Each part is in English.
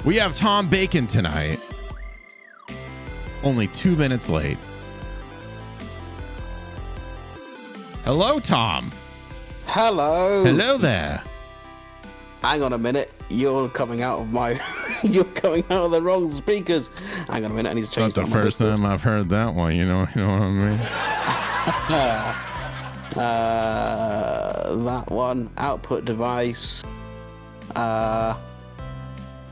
We have Tom Bacon tonight. Only 2 minutes late. Hello, Tom. Hello. Hello there. Hang on a minute. You're coming out of my... You're coming out of the wrong speakers. Hang on a minute. I need to change That's the first time I've heard that one. You know what I mean? That one. Output device.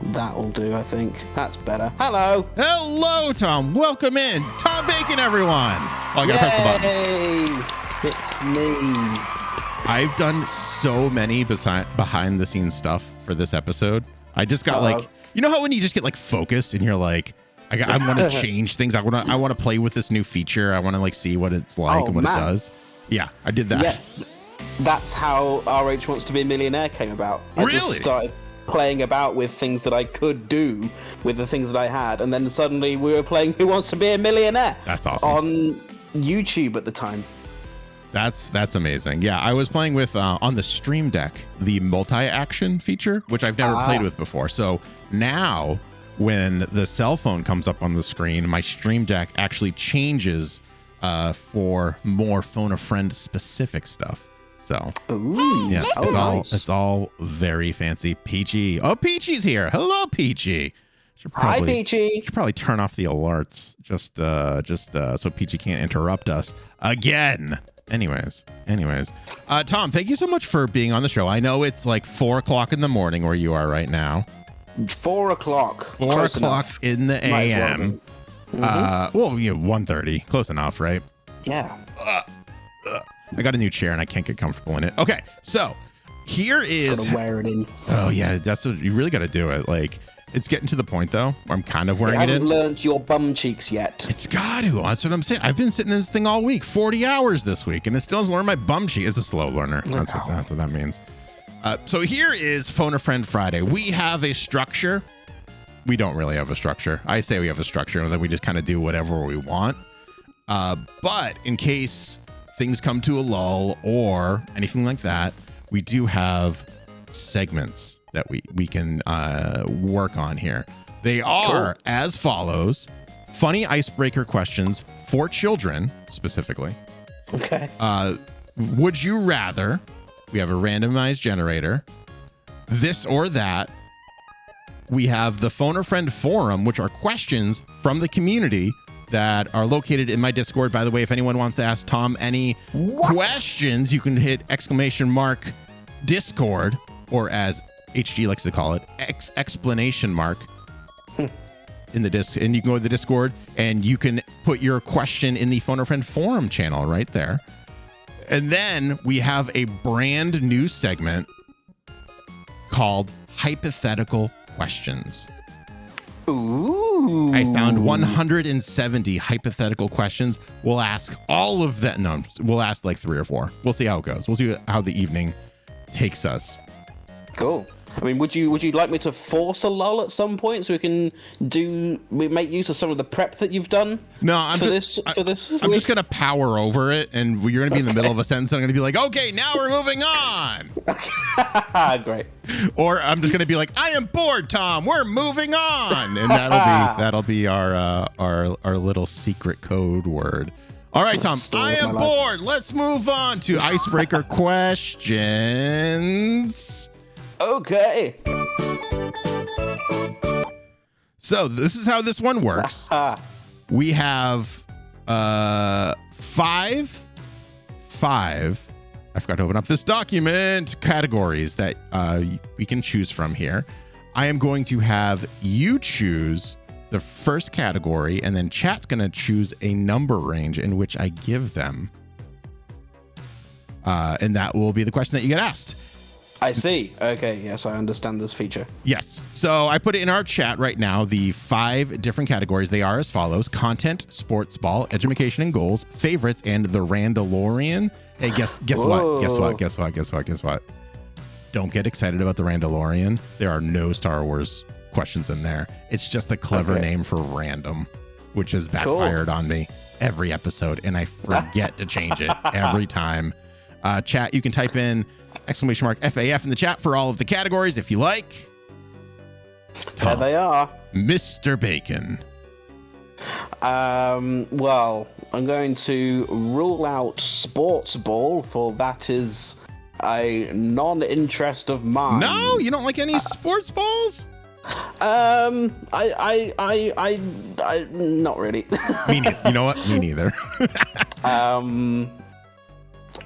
That will do, I think. That's better. Hello. Hello, Tom. Welcome in. Tom Bacon, everyone. Oh, I gotta press the button. It's me. I've done so many behind the scenes stuff for this episode. I just got like, you know how when you just get like focused and you're like, I want to change things. I want to play with this new feature. I want to like see what it's like and what it does. Yeah, I did that. Yeah, that's how RH Wants to Be a Millionaire came about. I just started playing about with things that I could do with the things that I had, and then suddenly we were playing Who Wants to Be a Millionaire. That's awesome. On YouTube at the time. That's amazing. Yeah, I was playing with on the Stream Deck the multi-action feature, which I've never played with before. So now when the cell phone comes up on the screen, my Stream Deck actually changes for more Phone-a-Friend specific stuff. So yes, it's all very fancy. Peachy. Oh, Peachy's here. Hello, Peachy. Hi, Peachy. Should probably turn off the alerts just so Peachy can't interrupt us again. Anyways, Tom, thank you so much for being on the show. I know it's like 4 o'clock in the morning where you are right now. 4 o'clock. 4 o'clock in the AM. Well, 1:30. Close enough, right? Yeah. I got a new chair and I can't get comfortable in it. Okay, so here is. Gotta wear it in. Oh yeah, that's what you really got to do it. Like. It's getting to the point, though, where I'm kind of wearing it in. It hasn't learned your bum cheeks yet. It's got to. That's what I'm saying. I've been sitting in this thing all week, 40 hours this week, and it still hasn't learned my bum cheek. It's a slow learner. That's what that means. So here is Phone-a-Friend Friday. We have a structure. We don't really have a structure. I say we have a structure, and then we just kind of do whatever we want. But in case things come to a lull or anything like that, we do have segments that we can work on here. They are as follows: funny icebreaker questions for children specifically. Okay. Would you rather? We have a randomized generator. This or that. We have the Phone-a-Friend forum, which are questions from the community that are located in my Discord. By the way, if anyone wants to ask Tom any questions, you can hit !Discord, or as HG likes to call it, exclamation mark in the disc, and you can go to the Discord and you can put your question in the Phone-a-Friend forum channel right there. And then we have a brand new segment called Hypothetical Questions. Ooh. I found 170 hypothetical questions. We'll ask all of them. No, we'll ask like 3 or 4. We'll see how it goes. We'll see how the evening takes us. Cool. I mean, would you like me to force a lull at some point so we make use of some of the prep that you've done? No, I'm just gonna power over it, and you're gonna be in the middle of a sentence. And I'm gonna be like, okay, now we're moving on. Great. Or I'm just gonna be like, I am bored, Tom. We're moving on, and that'll be our little secret code word. All right, Tom, I am bored. Let's move on to icebreaker questions. Okay. So this is how this one works. We have 5. I forgot to open up this document. Categories that we can choose from here. I am going to have you choose the first category, and then chat's going to choose a number range in which I give them. And that will be the question that you get asked. I see. Okay, yes, I understand this feature. Yes. So I put it in our chat right now, the 5 different categories. They are as follows: content, sports ball, education and goals, favorites, and the Randalorian. Hey, guess what? Don't get excited about the Randalorian. There are no Star Wars questions in there. It's just a clever name for random, which has backfired on me every episode, and I forget to change it every time. Chat, you can type in !FAF in the chat for all of the categories if you like. There they are. Mr. Bacon. Well, I'm going to rule out sports ball, for that is a non-interest of mine. No, you don't like any sports balls? I not really. Me neither. You know what? Me neither.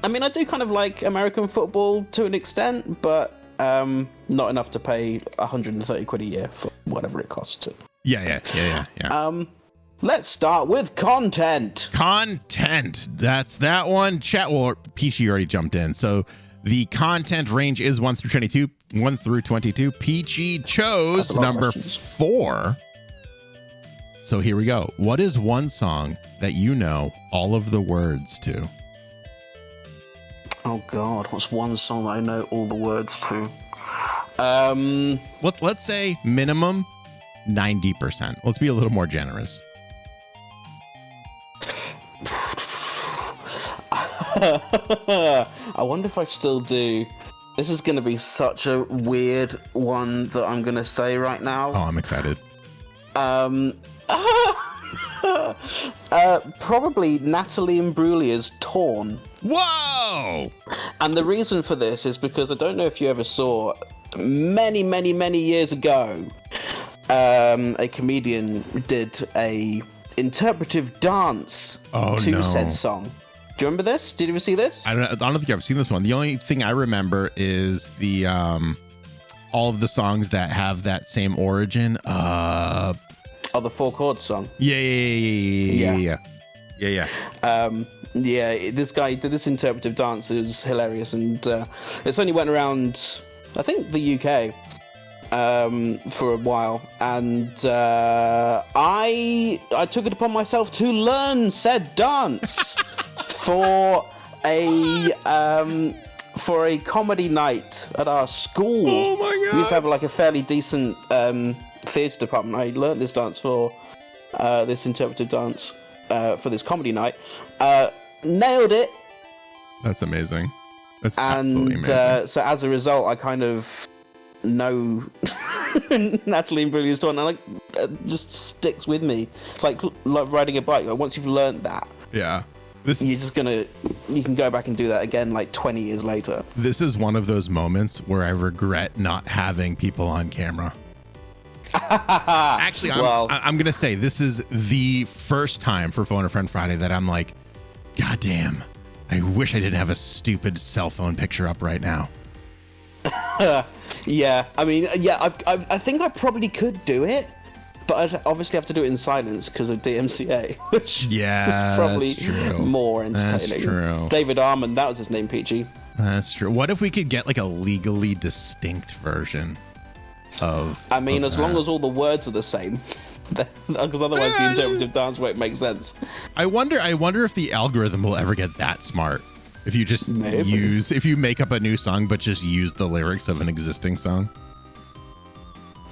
I mean, I do kind of like American football to an extent, but not enough to pay 130 quid a year for whatever it costs. Yeah. Let's start with content. Content. That's that one. Chat. Well, Peachy already jumped in. So the content range is 1 through 22. 1 through 22. Peachy chose number 4. So here we go. What is one song that you know all of the words to? Oh God, what's one song that I know all the words to? Let's say minimum 90%. Let's be a little more generous. I wonder if I still do. This is going to be such a weird one that I'm going to say right now. Oh, I'm excited. Probably Natalie Imbruglia's Torn. Whoa! And the reason for this is because I don't know if you ever saw, many years ago, a comedian did a interpretive dance to said song. Do you remember this? Did you ever see this? I don't think I've seen this one. The only thing I remember is the all of the songs that have that same origin. The 4 chords song. Yeah. This guy did this interpretive dance. It was hilarious, and it's only went around, I think, the UK for a while, and I took it upon myself to learn said dance for a comedy night at our school. Oh my God! We used to have like a fairly decent theatre department. I learned this dance for this interpretive dance for this comedy night. Nailed it. That's amazing. That's absolutely amazing. And so as a result, I kind of know Natalie Imbruglia's Torn, and it just sticks with me. It's like riding a bike. Like, once you've learned that, you're just you can go back and do that again like 20 years later. This is one of those moments where I regret not having people on camera. Actually, I'm going to say this is the first time for Phone-a-Friend Friday that I'm like, God damn, I wish I didn't have a stupid cell phone picture up right now. Yeah, I mean, I think I probably could do it, but I'd obviously have to do it in silence because of DMCA, which is probably more entertaining. That's true. David Armand, that was his name, Peachy. That's true. What if we could get like a legally distinct version of? I mean, as long as all the words are the same, because otherwise the interpretive dance won't make sense. I wonder if the algorithm will ever get that smart. If you just if you make up a new song but just use the lyrics of an existing song.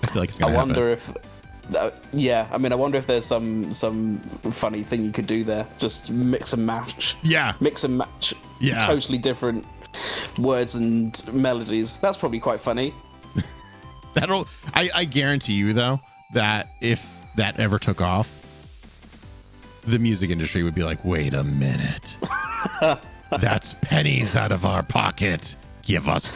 I feel like it's gonna happen. I wonder if there's some funny thing you could do there. Just mix and match. Yeah. Mix and match. Yeah. Totally different words and melodies. That's probably quite funny. I guarantee you though that if that ever took off, the music industry would be like, wait a minute. That's pennies out of our pocket. Give us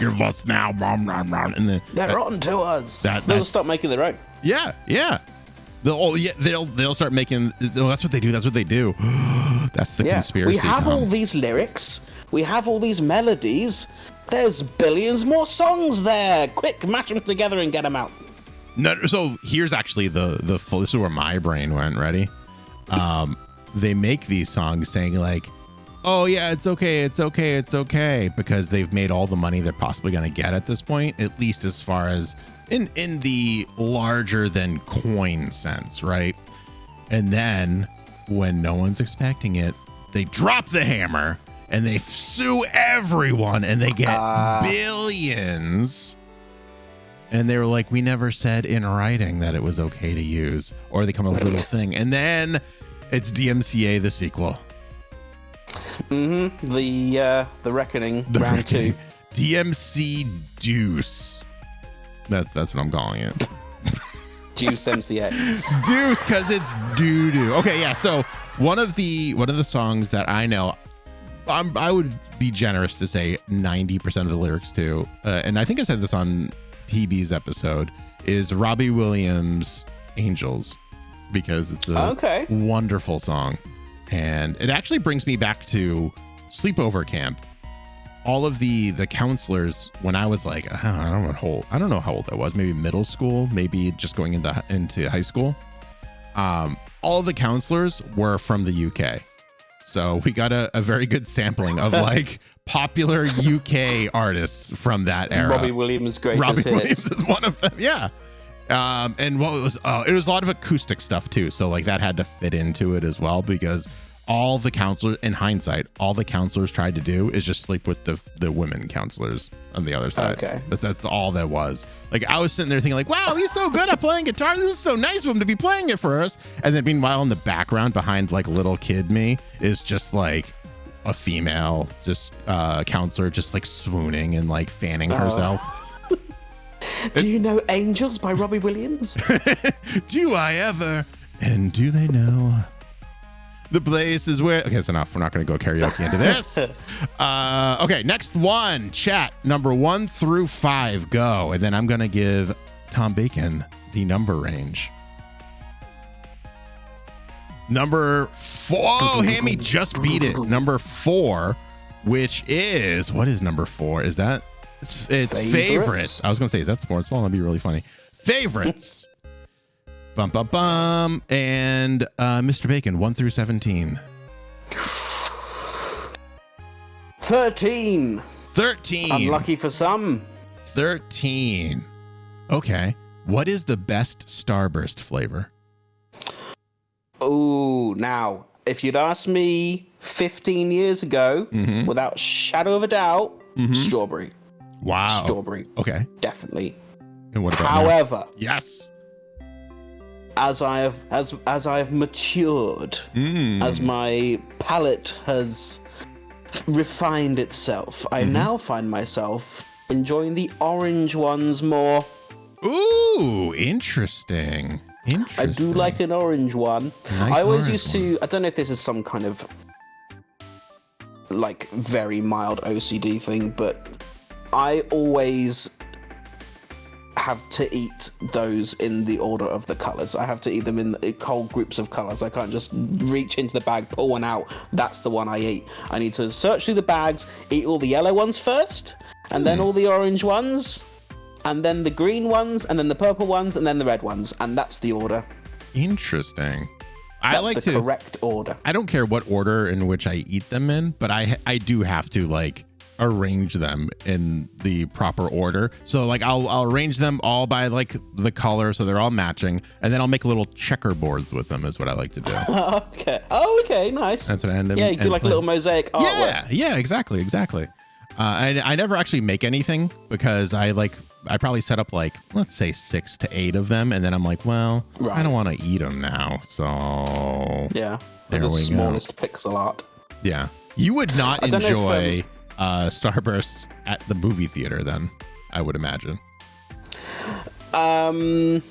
now. And then they're on to us. They'll start making their own. Yeah. They'll start making. That's what they do. That's the conspiracy. We have all these lyrics. We have all these melodies. There's billions more songs there. Quick, mash them together and get them out. No, so here's actually the full. This is where my brain went. Ready? They make these songs saying like, oh yeah, it's okay, because they've made all the money they're possibly going to get at this point, at least as far as in the larger than coin sense, right? And then when no one's expecting it, they drop the hammer and they sue everyone and they get billions. And they were like, we never said in writing that it was okay to use, or they come up with a little thing, and then it's DMCA the sequel. The Reckoning, round 2. DMC Deuce. That's what I'm calling it. Deuce MCA. Deuce, because it's doo-doo. Okay, yeah, so one of the songs that I know, I would be generous to say 90% of the lyrics to, and I think I said this on PB's episode, is Robbie Williams' Angels, because it's a wonderful song. And it actually brings me back to sleepover camp. All of the counselors, when I was like, I don't know how old I was, maybe middle school, maybe just going into high school. All of the counselors were from the UK. So we got a very good sampling of like popular UK artists from that era. Robbie Williams' greatest hits. Williams is one of them, yeah. And what was it was a lot of acoustic stuff too, so like that had to fit into it as well, because all the counselors, in hindsight, all the counselors tried to do is just sleep with the women counselors on the other side. Okay, that's all that was. Like, I was sitting there thinking like, wow, he's so good at playing guitar, this is so nice of him to be playing it for us. And then meanwhile in the background behind like little kid me is just like a female counselor just like swooning and like fanning herself. Do you know Angels by Robbie Williams? Do I ever? And do they know the place is where... Okay, that's enough. We're not going to go karaoke into this. Okay, next one. Chat, number 1 through 5, go. And then I'm going to give Tom Bacon the number range. Number 4. Oh, Hammy just beat it. Number 4, which is... What is number 4? Is that... It's favorites. I was going to say, is that sports ball? That'd be really funny. Favorites. Bum, bum, bum. And Mr. Bacon, 1 through 17. 13. 13. Unlucky for some. 13. Okay. What is the best Starburst flavor? Oh, now, if you'd asked me 15 years ago, without shadow of a doubt, strawberry. Wow. Strawberry. Okay. Definitely. And what about However, now? Yes. As I have matured, as my palate has refined itself, I now find myself enjoying the orange ones more. Ooh, interesting. I do like an orange one. Nice. I always used to, I don't know if this is some kind of like very mild OCD thing, but I always have to eat those in the order of the colors. I have to eat them in whole groups of colors. I can't just reach into the bag, pull one out. That's the one I eat. I need to search through the bags, eat all the yellow ones first, and then all the orange ones, and then the green ones, and then the purple ones, and then the red ones. And that's the order. Interesting. That's the correct order. I don't care what order in which I eat them in, but I do have to like arrange them in the proper order. So like I'll arrange them all by like the color so they're all matching, and then I'll make little checkerboards with them is what I like to do. Okay. Oh, okay, nice. That's what I end up. Yeah, you do like a little mosaic artwork. Yeah, exactly. And I never actually make anything because I probably set up like, let's say 6 to 8 of them, and then I'm like, well, I don't want to eat them now, so yeah, there the we smallest go. pixel art. Yeah, you would not enjoy Starbursts at the movie theater, then I would imagine. No.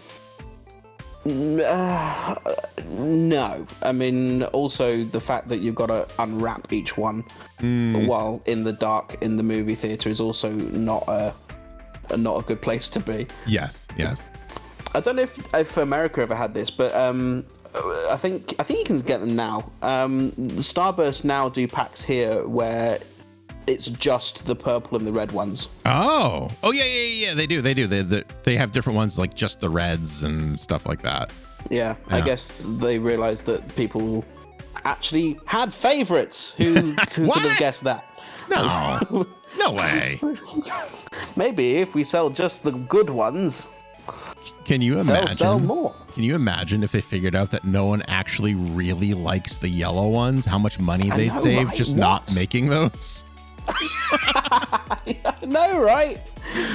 I mean, also the fact that you've got to unwrap each one while in the dark in the movie theater is also not a good place to be. Yes. I don't know if America ever had this, but I think you can get them now. Starburst now do packs here where it's just the purple and the red ones. Oh yeah. They do. They have different ones, like just the reds and stuff like that. Yeah. I guess they realized that people actually had favorites. Who could have guessed that? No. No way. Maybe if we sell just the good ones, can you imagine? They'll sell more. Can you imagine if they figured out that no one actually really likes the yellow ones? How much money they'd save just not making those? No, right?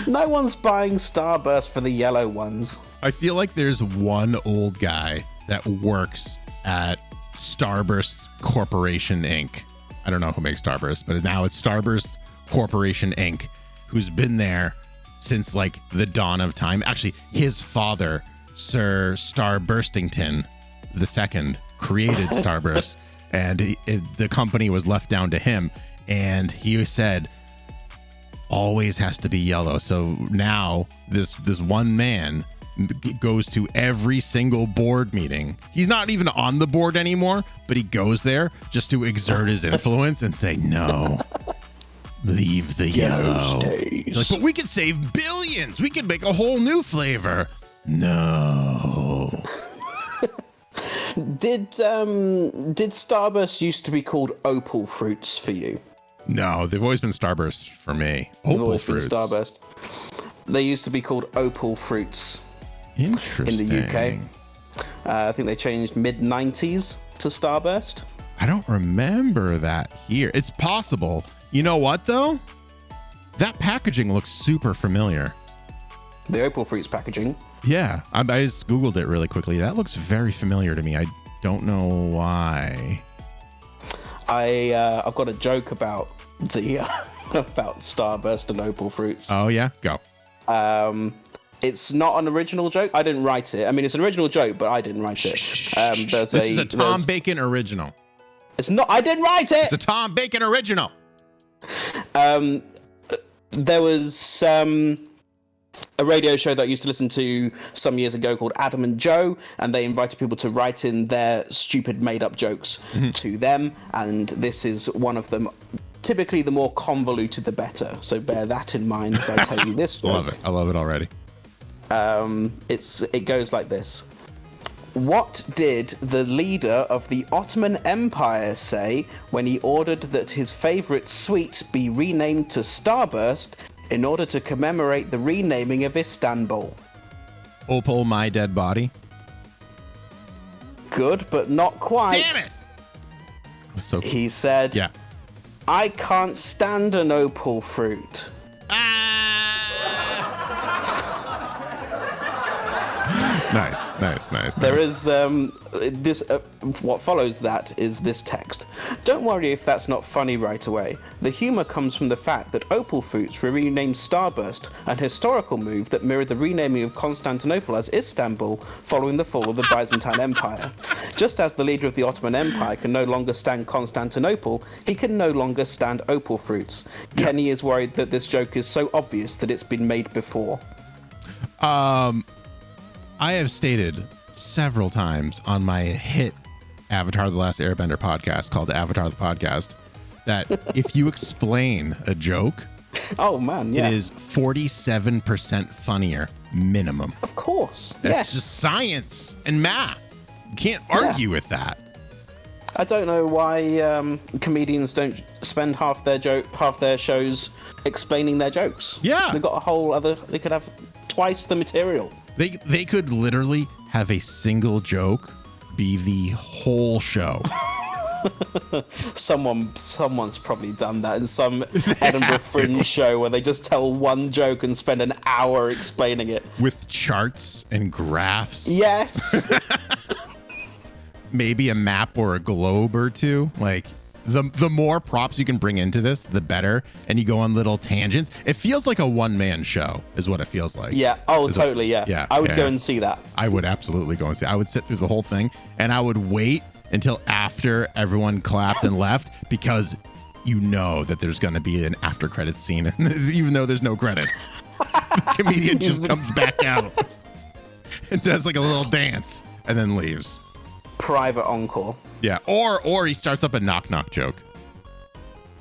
No one's buying Starburst for the yellow ones. I feel like there's one old guy that works at Starburst Corporation Inc. I don't know who makes Starburst, but now it's Starburst Corporation Inc., who's been there since like the dawn of time. Actually, his father Sir Starburstington II created Starburst, and the company was left down to him, and he said always has to be yellow. So now this one man goes to every single board meeting. He's not even on the board anymore, but he goes there just to exert his influence and say, no, leave the yellow. Like, but we could save billions. We could make a whole new flavor. No. Did Starburst used to be called Opal Fruits for you? No, they've always been Starburst for me. They've always been Starburst. They used to be called Opal Fruits. Interesting. In the UK. I think they changed mid-90s to Starburst. I don't remember that here. It's possible. You know what, though? That packaging looks super familiar. The Opal Fruits packaging? Yeah. I just Googled it really quickly. That looks very familiar to me. I don't know why. I've got a joke about the about Starburst and Opal Fruits. Oh, yeah? Go. It's not an original joke. I didn't write it. I mean, it's an original joke, but I didn't write it. This is a Tom Bacon original. It's not. I didn't write it. It's a Tom Bacon original. There was a radio show that I used to listen to some years ago called Adam and Joe, and they invited people to write in their stupid made-up jokes to them, and this is one of them. Typically, the more convoluted, the better. So bear that in mind as I tell you this joke. Love it. I love it already. It goes like this. What did the leader of the Ottoman Empire say when he ordered that his favorite sweet be renamed to Starburst in order to commemorate the renaming of Istanbul? Opal, my dead body. Good, but not quite. Damn it! So he said, yeah. I can't stand an opal fruit. Nice. There is this. What follows that is this text. Don't worry if that's not funny right away. The humor comes from the fact that opal fruits were renamed Starburst, an historical move that mirrored the renaming of Constantinople as Istanbul following the fall of the Byzantine Empire. Just as the leader of the Ottoman Empire can no longer stand Constantinople, he can no longer stand opal fruits. Yeah. Kenny is worried that this joke is so obvious that it's been made before. I have stated several times on my hit Avatar The Last Airbender podcast called Avatar the Podcast that if you explain a joke, oh man, yeah, it is 47% funnier minimum. Of course. That's just science and math. You can't argue with that. I don't know why comedians don't spend half their shows explaining their jokes. Yeah. They've got a whole other, they could have twice the material. They could literally have a single joke be the whole show. Someone's probably done that in some Edinburgh Fringe show where they just tell one joke and spend an hour explaining it. With charts and graphs. Yes. Maybe a map or a globe or two. Like, the more props you can bring into this, the better. And you go on little tangents. It feels like a one-man show is what it feels like. Yeah. Oh, totally. Yeah. I would go and see that. I would absolutely go and see it. I would sit through the whole thing and I would wait until after everyone clapped and left, because you know that there's going to be an after credits scene, even though there's no credits. The comedian just comes back out and does like a little dance and then leaves. Private encore. Yeah, or he starts up a knock joke.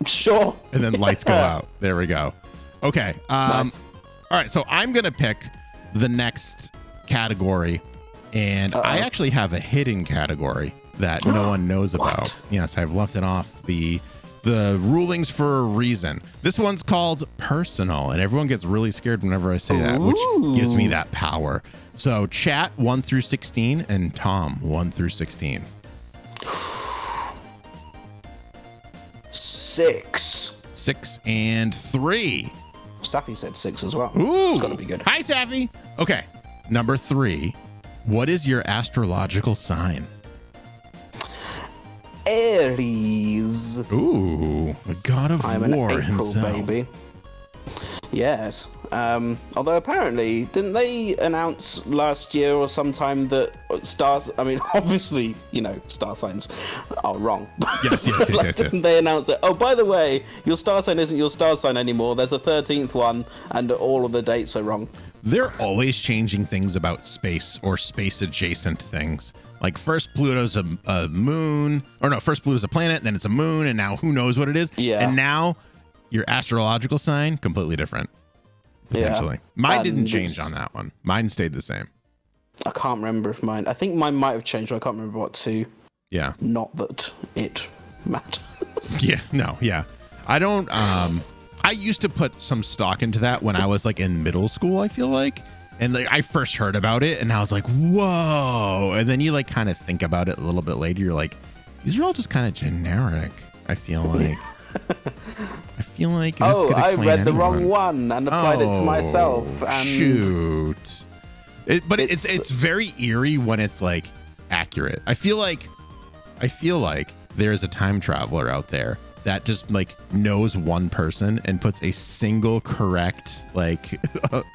Sure. And then lights go out. There we go. Okay. Nice. All right, so I'm going to pick the next category, and I actually have a hidden category that no one knows about. Yes, I've left it off the rulings for a reason. This one's called personal, and everyone gets really scared whenever I say that, which gives me that power. So chat 1 through 16 and Tom 1 through 16. 6. 6 and 3. Safi said 6 as well. Ooh. It's got to be good. Hi, Safi. Okay. Number 3. What is your astrological sign? Aries. Ooh, the god of I'm war an April himself. baby. Yes. Although apparently, didn't they announce last year or sometime that stars? I mean, obviously, star signs are wrong. Yes. Didn't they announce that? Oh, by the way, your star sign isn't your star sign anymore. There's a 13th one, and all of the dates are wrong. They're always changing things about space or space adjacent things. Like first Pluto's a moon, or no, first Pluto's a planet, then it's a moon, and now who knows what it is. Yeah. And now your astrological sign, completely different. Potentially. Yeah. Mine didn't change on that one. Mine stayed the same. I can't remember if I think mine might have changed, but I can't remember what to. Yeah. Not that it matters. Yeah, no, yeah. I don't, I used to put some stock into that when I was like in middle school, I feel like. And like I first heard about it and I was like, whoa. And then you like kind of think about it a little bit later. You're like, these are all just kind of generic. I feel like. This could I read the anyone. wrong one and applied it to myself. And shoot. It's very eerie when it's like accurate. I feel like there's a time traveler out there that just like knows one person and puts a single correct like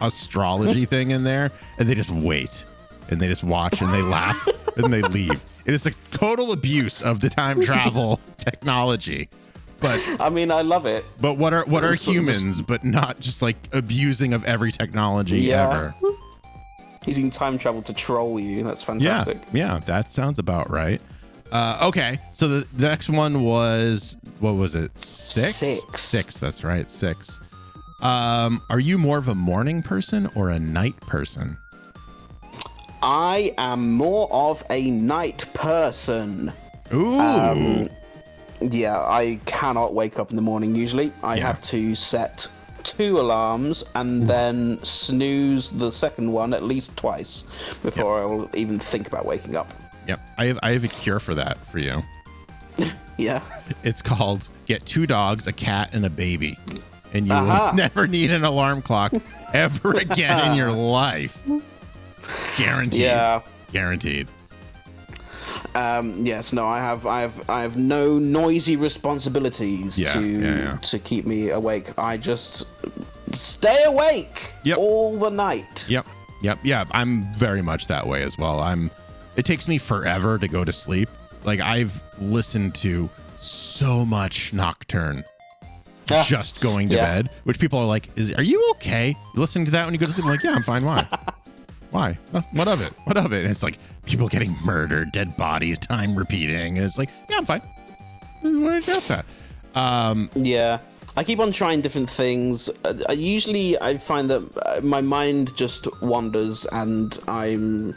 astrology thing in there, and they just wait and they just watch and they laugh and they leave. And it's a total abuse of the time travel technology. But I mean, I love it. But what are humans but not just like abusing of every technology ever? Using time travel to troll you. That's fantastic. Yeah, that sounds about right. Okay, so the next one was, what was it? Six. That's right, 6. Are you more of a morning person or a night person? I am more of a night person. Ooh. Yeah, I cannot wake up in the morning usually. I have to set 2 alarms and then snooze the second one at least twice before I will even think about waking up. Yep. I have a cure for that for you. Yeah. It's called get 2 dogs, a cat, and a baby. And you will never need an alarm clock ever again in your life. Guaranteed. Yeah. Guaranteed. Yes, no, I have no noisy responsibilities to keep me awake. I just stay awake all the night. Yep. Yeah, I'm very much that way as well. It takes me forever to go to sleep. Like I've listened to so much Nocturne just going to bed, which people are like, are you okay listening to that when you go to sleep? I'm like, yeah, I'm fine. Why? Why? What of it? And it's like people getting murdered, dead bodies, time repeating. And it's like, yeah, I'm fine. Where did you ask that? Yeah. I keep on trying different things. I find that my mind just wanders and I'm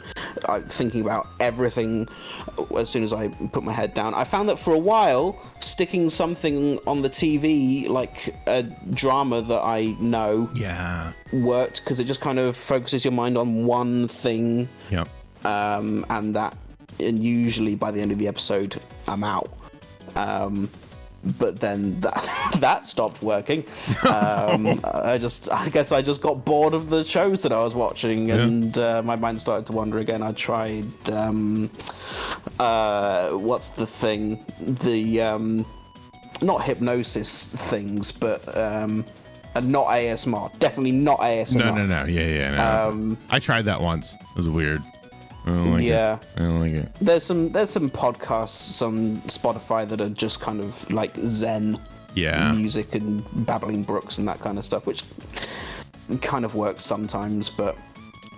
thinking about everything as soon as I put my head down. I found that for a while, sticking something on the TV, like a drama that I know, worked because it just kind of focuses your mind on one thing. Yep. And usually by the end of the episode, I'm out. But then that stopped working. I guess I just got bored of the shows that I was watching, and my mind started to wander again. I tried what's the thing? The not hypnosis things, but not ASMR. Definitely not ASMR. No. Yeah. No. I tried that once. It was weird. I don't like it. There's some podcasts on Spotify that are just kind of like Zen music and babbling brooks and that kind of stuff, which kind of works sometimes. But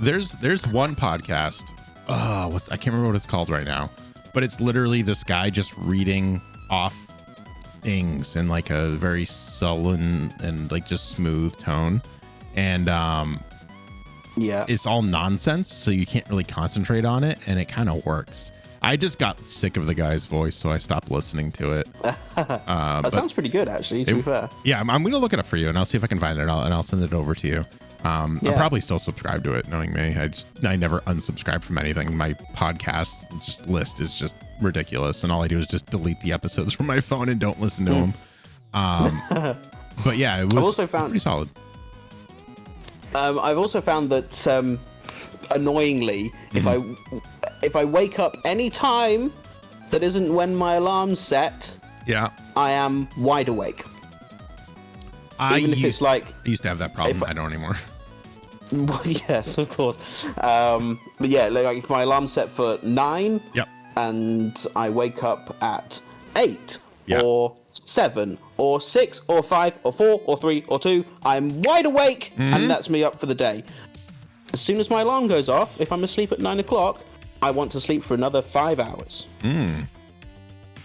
there's one podcast. I can't remember what it's called right now, but it's literally this guy just reading off things in like a very sullen and like just smooth tone, and it's all nonsense, so you can't really concentrate on it, and it kind of works. I just got sick of the guy's voice, so I stopped listening to it. That sounds pretty good, actually, to be fair. Yeah, I'm going to look it up for you, and I'll see if I can find it, and I'll send it over to you. I'm probably still subscribed to it, knowing me. I never unsubscribe from anything. My podcast list is just ridiculous, and all I do is just delete the episodes from my phone and don't listen to them. But yeah, it was pretty solid. I've also found that annoyingly, if I wake up any time that isn't when my alarm's set, I am wide awake. I used to have that problem. I don't anymore. Well, yes, of course. But yeah, like if my alarm's set for 9, Yep. and I wake up at 8, Yeah. or 7, or 6, or 5, or 4, or 3, or 2, I'm wide awake, and that's me up for the day. As soon as my alarm goes off, if I'm asleep at 9 o'clock, I want to sleep for another 5 hours.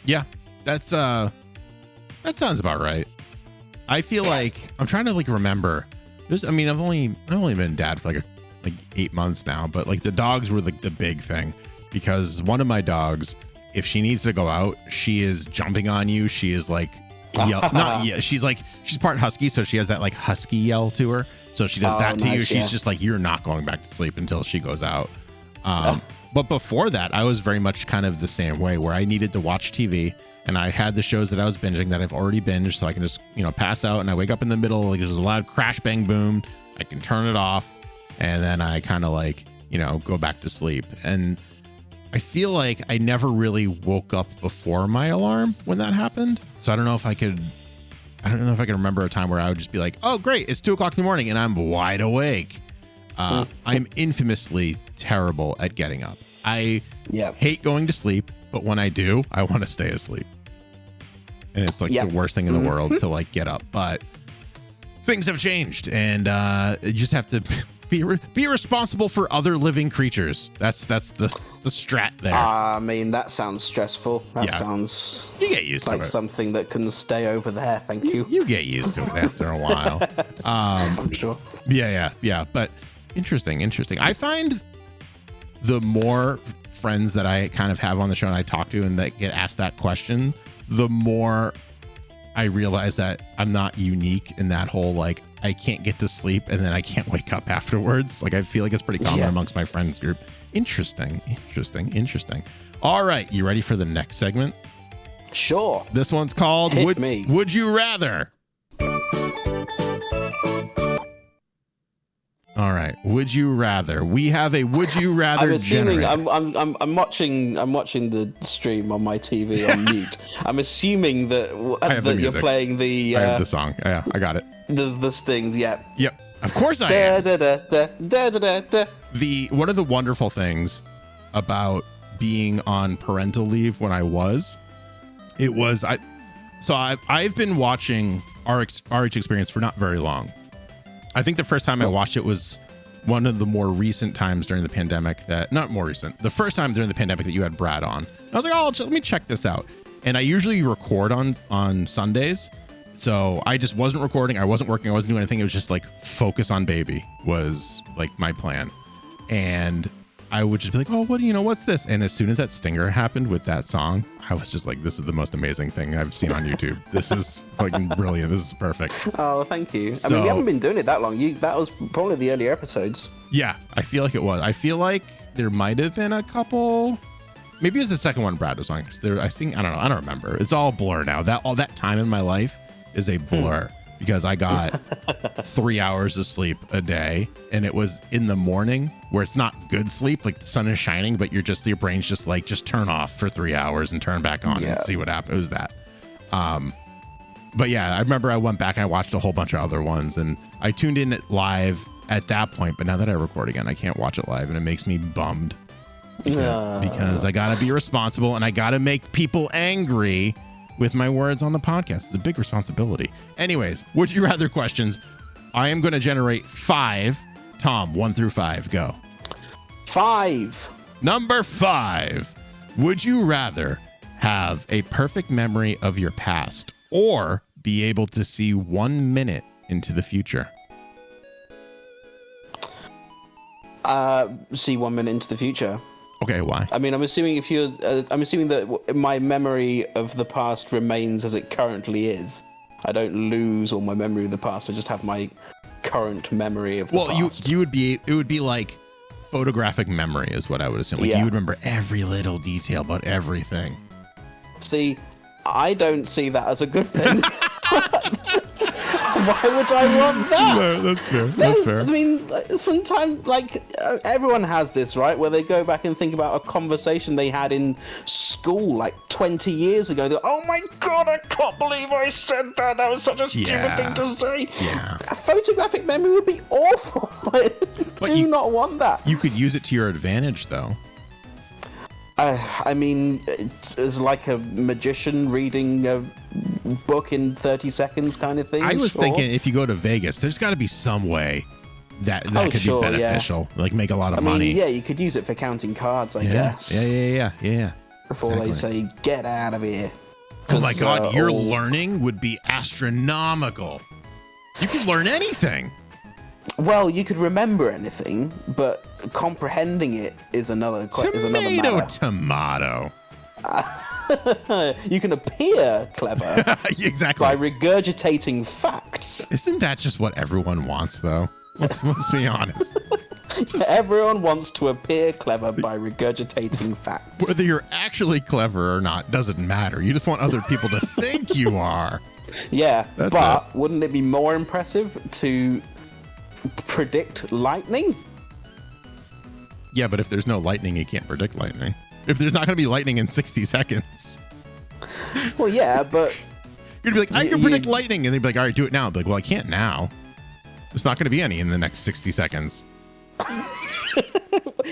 Yeah, that sounds about right. I feel like I'm trying to like remember. I've only been dad for like 8 months now, but like the dogs were like the big thing, because one of my dogs, if she needs to go out, she is jumping on you. She is like, she's part husky, so she has that like husky yell to her. So she does that to you. She's just like, you're not going back to sleep until she goes out. But before that, I was very much kind of the same way, where I needed to watch TV, and I had the shows that I was binging that I've already binged, so I can just, pass out, and I wake up in the middle, like there's a loud crash, bang, boom. I can turn it off, and then I kind of like, go back to sleep. And I feel like I never really woke up before my alarm when that happened. So I don't know if I could remember a time where I would just be like, oh, great, it's 2 o'clock in the morning and I'm wide awake. I'm infamously terrible at getting up. I hate going to sleep, but when I do, I want to stay asleep. And it's like the worst thing in the world to like get up. But things have changed, and you just have to be responsible for other living creatures. That's the strat there. I mean, that sounds stressful. That sounds you get used like to it. Something that can stay over there. Thank you. You get used to it after a while. I'm sure. Yeah. But interesting. I find the more friends that I kind of have on the show and I talk to and that get asked that question, the more I realize that I'm not unique in that whole, like, I can't get to sleep and then I can't wake up afterwards. Like, I feel like it's pretty common amongst my friends group. Interesting. All right. You ready for the next segment? Sure. This one's called Would You Rather? All right. Would you rather? We have a would you rather. I'm assuming generator. I'm watching the stream on my TV on mute. I'm assuming that you're playing the. I have the song. Yeah, I got it. The stings. Yeah. Yep. Of course I am. One of the wonderful things about being on parental leave when I've been watching RH Experience for not very long. I think the first time I watched it was one of the more recent times during the pandemic the first time during the pandemic that you had Brad on. And I was like, let me check this out. And I usually record on Sundays. So I just wasn't recording. I wasn't working. I wasn't doing anything. It was just like focus on baby was like my plan. And I would just be like, what's this? And as soon as that stinger happened with that song, I was just like, this is the most amazing thing I've seen on YouTube. This is fucking brilliant. This is perfect. Oh, thank you. I mean, we haven't been doing it that long. That was probably the earlier episodes. Yeah, I feel like it was. I feel like there might have been a couple. Maybe it was the second one Brad was on. I don't know. I don't remember. It's all a blur now. All that time in my life is a blur. Because I got 3 hours of sleep a day, and it was in the morning where it's not good sleep, like the sun is shining, but your brain's just like, just turn off for 3 hours and turn back on and see what happens. It was that. But yeah, I remember I went back and I watched a whole bunch of other ones, and I tuned in live at that point. But now that I record again, I can't watch it live, and it makes me bummed because I got to be responsible and I got to make people angry with my words on the podcast. It's a big responsibility. Anyways, would you rather questions? I am going to generate 5. Tom, 1 through 5, go. 5. Number 5. Would you rather have a perfect memory of your past or be able to see 1 minute into the future? See 1 minute into the future. Okay, why? I mean, I'm assuming that my memory of the past remains as it currently is. I don't lose all my memory of the past. I just have my current memory of the past. It would be like photographic memory is what I would assume. Like you would remember every little detail about everything. See, I don't see that as a good thing. Why would I want that? No, that's fair. That's fair. I mean, from time, everyone has this, right? Where they go back and think about a conversation they had in school, 20 years ago. They're, oh my God, I can't believe I said that. That was such a stupid thing to say. Yeah. A photographic memory would be awful. Do not want that. You could use it to your advantage, though. I mean, it's like a magician reading a book in 30 seconds kind of thing. I was thinking if you go to Vegas, there's got to be some way that could be beneficial, make a lot of money. Yeah, you could use it for counting cards, I guess. Yeah. Before they say, get out of here. Oh my God, your learning would be astronomical. You could learn anything. Well, you could remember anything, but comprehending it is another matter. Tomato. You can appear clever exactly by regurgitating facts. Isn't that just what everyone wants, though? Let's be honest. Everyone wants to appear clever by regurgitating facts. Whether you're actually clever or not doesn't matter. You just want other people to think you are. Yeah, but wouldn't it be more impressive to predict lightning? Yeah, but if there's no lightning, you can't predict lightning. If there's not going to be lightning in 60 seconds. Well, yeah, but... You'd be like, I can predict lightning. And they'd be like, all right, do it now. I'd be like, well, I can't now. There's not going to be any in the next 60 seconds.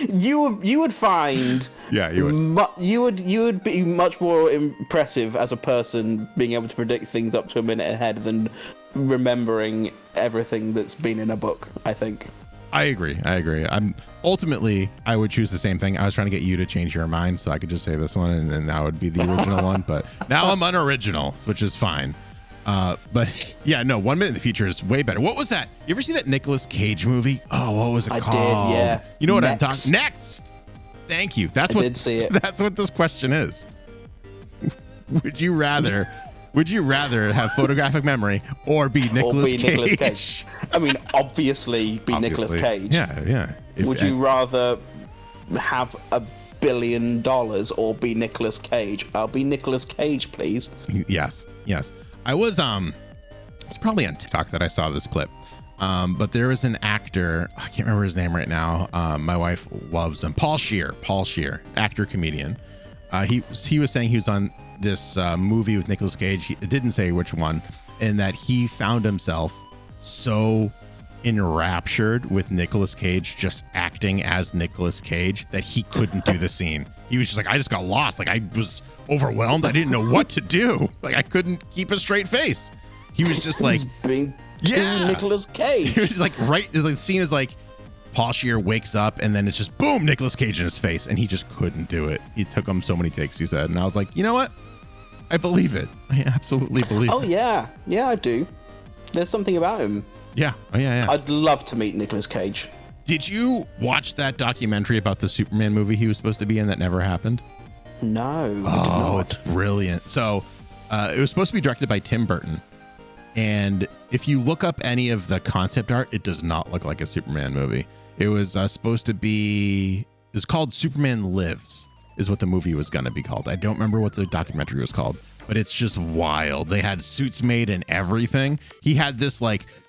You would find... Yeah, you would. You would be much more impressive as a person being able to predict things up to a minute ahead than remembering everything that's been in a book, I think. I agree. Ultimately, I would choose the same thing. I was trying to get you to change your mind so I could just say this one and then that would be the original one. But now I'm unoriginal, which is fine. But yeah, no, 1 minute in the future is way better. What was that? You ever see that Nicolas Cage movie? Oh, what was it called? I did, yeah. You know what I'm talking? Next! Thank you. I did see it. That's what this question is. Would you rather have photographic memory or be Nicolas Cage? I mean, obviously be Nicolas Cage. Yeah. Would you rather have $1 billion or be Nicolas Cage? I'll be Nicolas Cage, please. Yes. I was it's probably on TikTok that I saw this clip. But there was an actor, I can't remember his name right now. My wife loves him. Paul Scheer, actor, comedian. He was saying he was on this movie with Nicolas Cage. It didn't say which one, and that he found himself so enraptured with Nicolas Cage just acting as Nicolas Cage that he couldn't do the scene. He was just like, I just got lost. I was overwhelmed. I didn't know what to do. I couldn't keep a straight face. He was just like being Nicolas Cage. He was like the scene is like Paul Scheer wakes up and then it's just boom, Nicolas Cage in his face, and he just couldn't do it. It took him so many takes, he said, and I was like, you know what? I believe it. I absolutely believe it. Oh yeah, I do. There's something about him. Yeah. Oh yeah. I'd love to meet Nicolas Cage. Did you watch that documentary about the Superman movie he was supposed to be in that never happened? No. Oh, it's brilliant. So it was supposed to be directed by Tim Burton. And if you look up any of the concept art, it does not look like a Superman movie. It was supposed to be, it's called Superman Lives is what the movie was going to be called. I don't remember what the documentary was called, but it's just wild. They had suits made and everything. He had this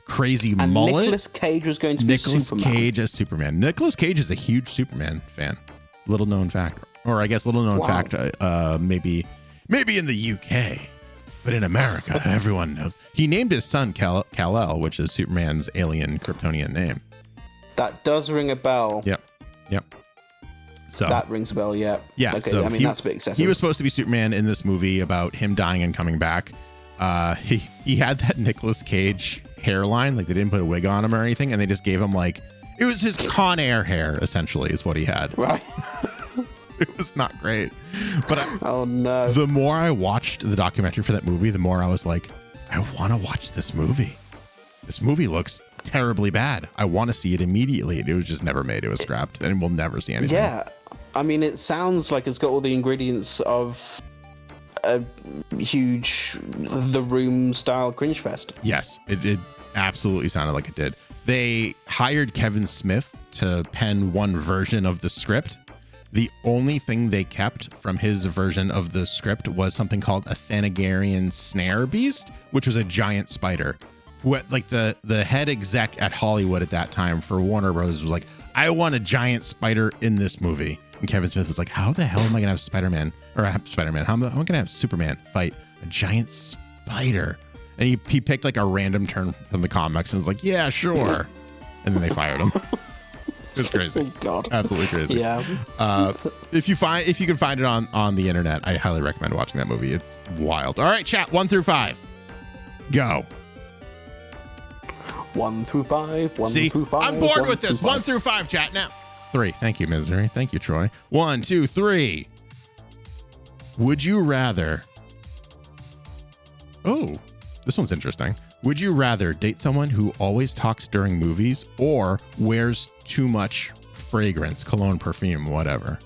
crazy mullet. Nicolas Cage was going to be Superman. Nicolas Cage as Superman. Nicolas Cage is a huge Superman fan. Little known fact. Or I guess little known fact, maybe in the UK. But in America, everyone knows. He named his son Kal-El, which is Superman's alien Kryptonian name. That does ring a bell. Yep. So that rings a bell, yeah. Yeah. Okay, so I mean, that's a bit excessive. He was supposed to be Superman in this movie about him dying and coming back. He had that Nicolas Cage hairline, they didn't put a wig on him or anything, and they just gave him it was his Con Air hair, essentially, is what he had. Right. It was not great. But oh no. The more I watched the documentary for that movie, the more I was like, I want to watch this movie. This movie looks terribly bad. I want to see it immediately. It was just never made. It was scrapped, and we'll never see anything. Yeah. I mean, it sounds like it's got all the ingredients of a huge The Room style cringe fest. Yes, it absolutely sounded like it did. They hired Kevin Smith to pen one version of the script. The only thing they kept from his version of the script was something called a Thanagarian snare beast, which was a giant spider. what like the head exec at Hollywood at that time for Warner Bros. Was like, I want a giant spider in this movie. And Kevin Smith was like, how the hell am I going to have Spider-Man or Spider-Man? How am I going to have Superman fight a giant spider? And he picked like a random turn from the comics and was like, yeah, sure. And then they fired him. It was crazy. Oh God, absolutely crazy. Yeah. If you can find it on the internet, I highly recommend watching that movie. It's wild. All right, chat 1 through 5. Go. 1 through 5. 1 See, through 5. I'm bored with this. 1 through 5, chat now. 3. Thank you, Misery. Thank you, Troy. 1, 2, 3. Would you rather? Oh, this one's interesting. Would you rather date someone who always talks during movies or wears too much fragrance, cologne, perfume, whatever?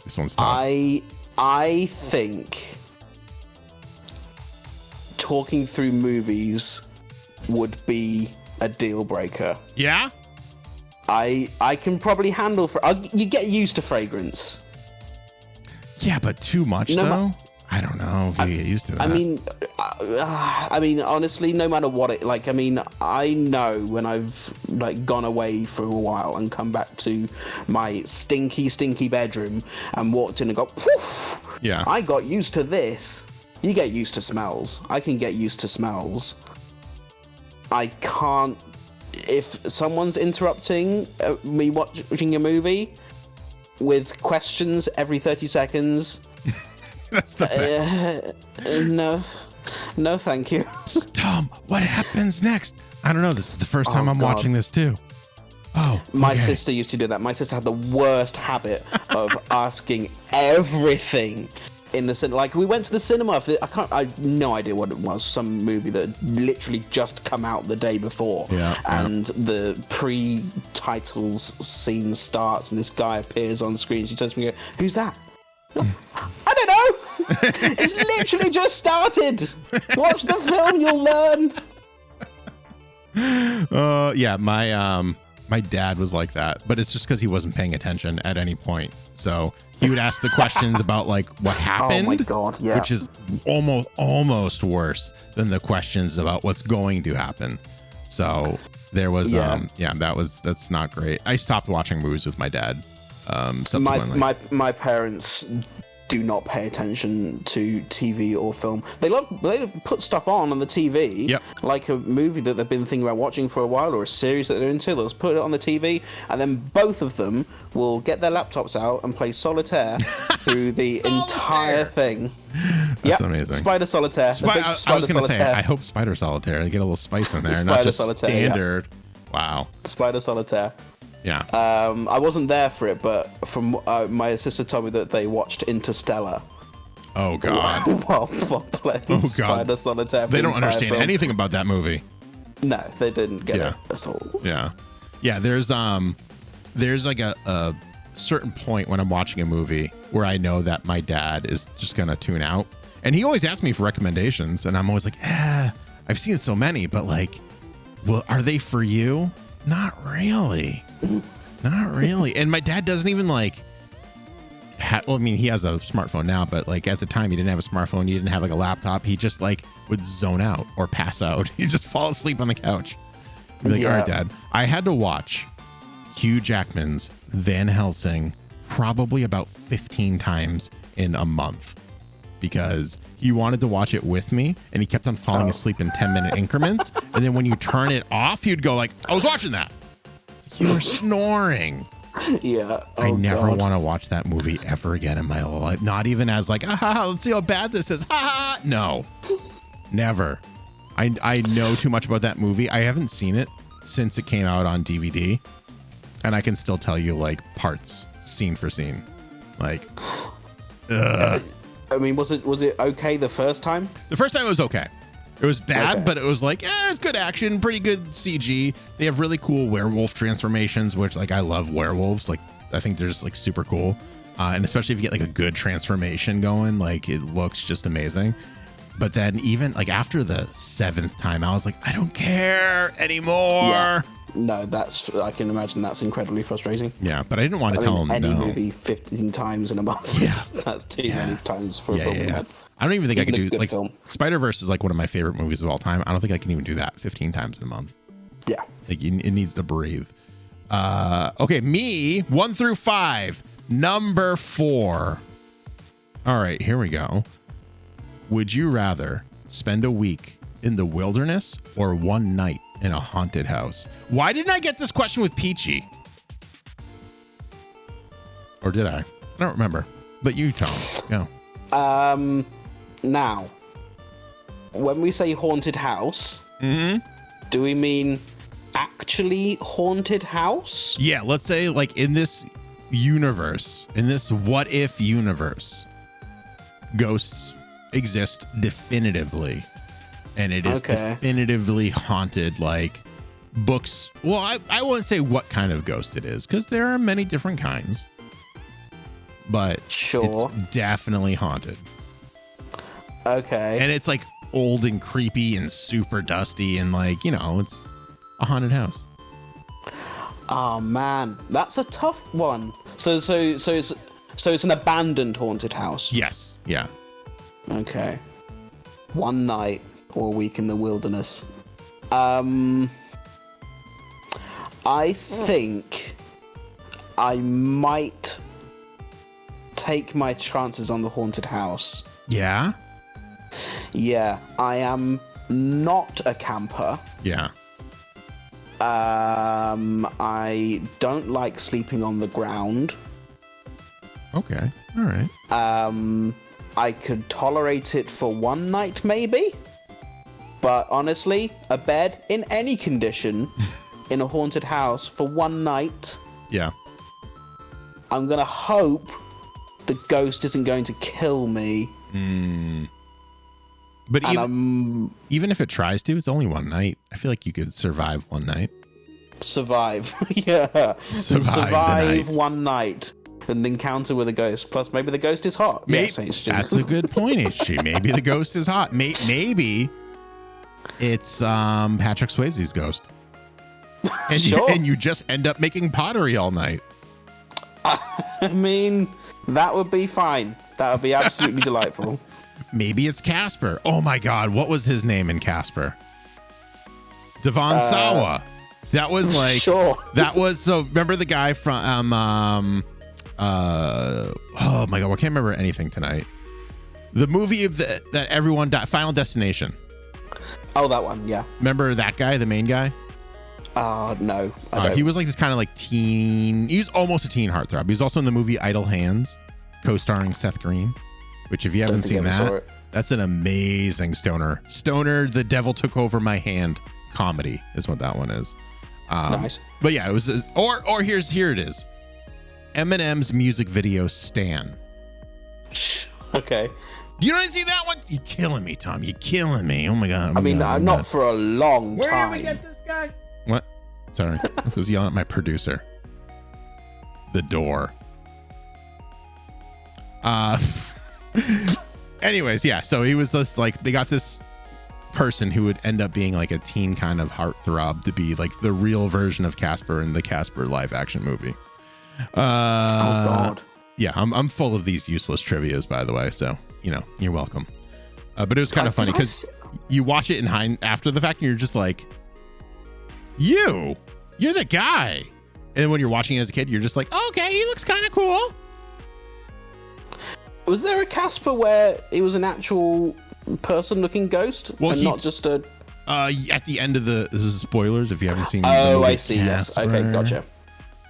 This one's tough. I think talking through movies would be a deal breaker. Yeah? I can probably handle you get used to fragrance. Yeah, but too much though? I don't know if you get used to that. I mean, honestly, no matter what it like. I mean, I know when I've like gone away for a while and come back to my stinky bedroom and walked in and go, poof. Yeah. I got used to this. You get used to smells. I can get used to smells. I can't. If someone's interrupting me watching a movie with questions every 30 seconds. That's the best. No, thank you. Tom, what happens next? I don't know. This is the first time I'm watching this too. Oh, okay. My sister used to do that. My sister had the worst habit of asking everything in the cinema. Like we went to the cinema. I have no idea what it was. Some movie that had literally just come out the day before. Yeah. And the pre-titles scene starts, and this guy appears on screen. She turns to me and goes, "Who's that?" I don't know. It's literally just started. Watch the film, you'll learn. Yeah, my dad was like that, but it's just because he wasn't paying attention at any point. So he would ask the questions about like what happened. Oh my God, yeah. Which is almost worse than the questions about what's going to happen. So there was that's not great. I stopped watching movies with my dad. My parents do not pay attention to TV or film. They put stuff on the TV, yep. Like a movie that they've been thinking about watching for a while or a series that they're into. They'll just put it on the TV, and then both of them will get their laptops out and play solitaire through the entire thing. That's amazing. Spider Solitaire. I was going to say, I hope Spider Solitaire. They get a little spice in there, not just standard. Yeah. Wow. Spider Solitaire. Yeah. I wasn't there for it, but from my sister told me that they watched Interstellar. Oh God. while playing Spider Solitaire. They don't understand anything about that movie. No, they didn't get it at all. Yeah. Yeah. There's like a certain point when I'm watching a movie where I know that my dad is just gonna tune out, and he always asks me for recommendations, and I'm always like, I've seen so many, but like, well, are they for you? Not really. Not really. And my dad doesn't even like well, I mean, he has a smartphone now, but like at the time he didn't have a smartphone, he didn't have like a laptop. He just like would zone out or pass out. He'd just fall asleep on the couch. He'd be like, all right, Dad, I had to watch Hugh Jackman's Van Helsing probably about 15 times in a month because he wanted to watch it with me, and he kept on falling asleep in 10-minute increments. And then when you turn it off, he'd go like, I was watching that. You were snoring. Yeah. I never want to watch that movie ever again in my life. Not even as like, let's see how bad this is. No, never. I know too much about that movie. I haven't seen it since it came out on DVD, and I can still tell you like parts, scene for scene. Like, I mean, was it okay the first time? The first time it was okay. It was bad, but it was like, it's good action, pretty good CG. They have really cool werewolf transformations, which like I love werewolves. Like I think they're just like super cool. And especially if you get like a good transformation going, like it looks just amazing. But then even like after the 7th time, I was like, I don't care anymore. no, I can imagine that's incredibly frustrating. Yeah, but I didn't want to tell him any no. movie 15 times in a month. Yeah. That's too many times for a film. Yeah. I don't even think I could do like film. Spider-Verse is like one of my favorite movies of all time. I don't think I can even do that 15 times in a month. Yeah. Like it needs to breathe. Okay, me 1 through 5. Number 4. All right, here we go. Would you rather spend a week in the wilderness or one night in a haunted house? Why didn't I get this question with Peachy? Or did I? I don't remember. But you, Tom, go. Now, when we say haunted house, do we mean actually haunted house? Yeah, let's say like in this universe, in this what if universe, ghosts exist definitively, and it is definitively haunted, like books. Well, I won't say what kind of ghost it is, because there are many different kinds, but sure, it's definitely haunted. Okay. And it's like old and creepy and super dusty, and like, you know, it's a haunted house. Oh man, that's a tough one. So it's an abandoned haunted house. Yes. Yeah. Okay. One night or a week in the wilderness. I think I might take my chances on the haunted house. Yeah. Yeah, I am not a camper. Yeah. I don't like sleeping on the ground. Okay. All right. I could tolerate it for one night, maybe. But honestly, a bed in any condition in a haunted house for one night. Yeah. I'm gonna hope the ghost isn't going to kill me. But even if it tries to, it's only one night. I feel like you could survive one night. Survive. Yeah. Survive one night. An encounter with a ghost. Plus, maybe the ghost is hot. Yes, that's a good point, HG. Maybe the ghost is hot. Maybe it's Patrick Swayze's ghost. And, sure. And you just end up making pottery all night. I mean, that would be fine. That would be absolutely delightful. Maybe it's Casper. Oh my God, what was his name in Casper? Devon Sawa. That was like sure. That was so. Remember the guy from oh my God, I can't remember anything tonight. The movie of that everyone died, Final Destination. Oh, that one, yeah. Remember that guy, the main guy? No. I don't. He was like this kind of like teen. He was almost a teen heartthrob. He was also in the movie Idle Hands, co-starring Seth Green. Which, if you haven't seen that, that's an amazing stoner. The Devil Took Over My Hand comedy is what that one is. Nice. But yeah, it was. Or here it is. Eminem's music video Stan. Okay. You don't see that one? You're killing me, Tom. You're killing me. Oh my God. I mean, not for a long time. Where did we get this guy? What? Sorry. I was yelling at my producer. The door. Anyways, yeah, so he was just like, they got this person who would end up being like a teen kind of heartthrob to be like the real version of Casper in the Casper live action movie. Oh God. Yeah, I'm full of these useless trivias, by the way, so you know, you're welcome. But it was kind of funny because you watch it after the fact and you're just like, you're the guy. And when you're watching it as a kid, you're just like, okay, he looks kind of cool. Was there a Casper where it was an actual person-looking ghost, not just a? At the end of this is spoilers if you haven't seen. Oh, I see. Yes. Okay, gotcha.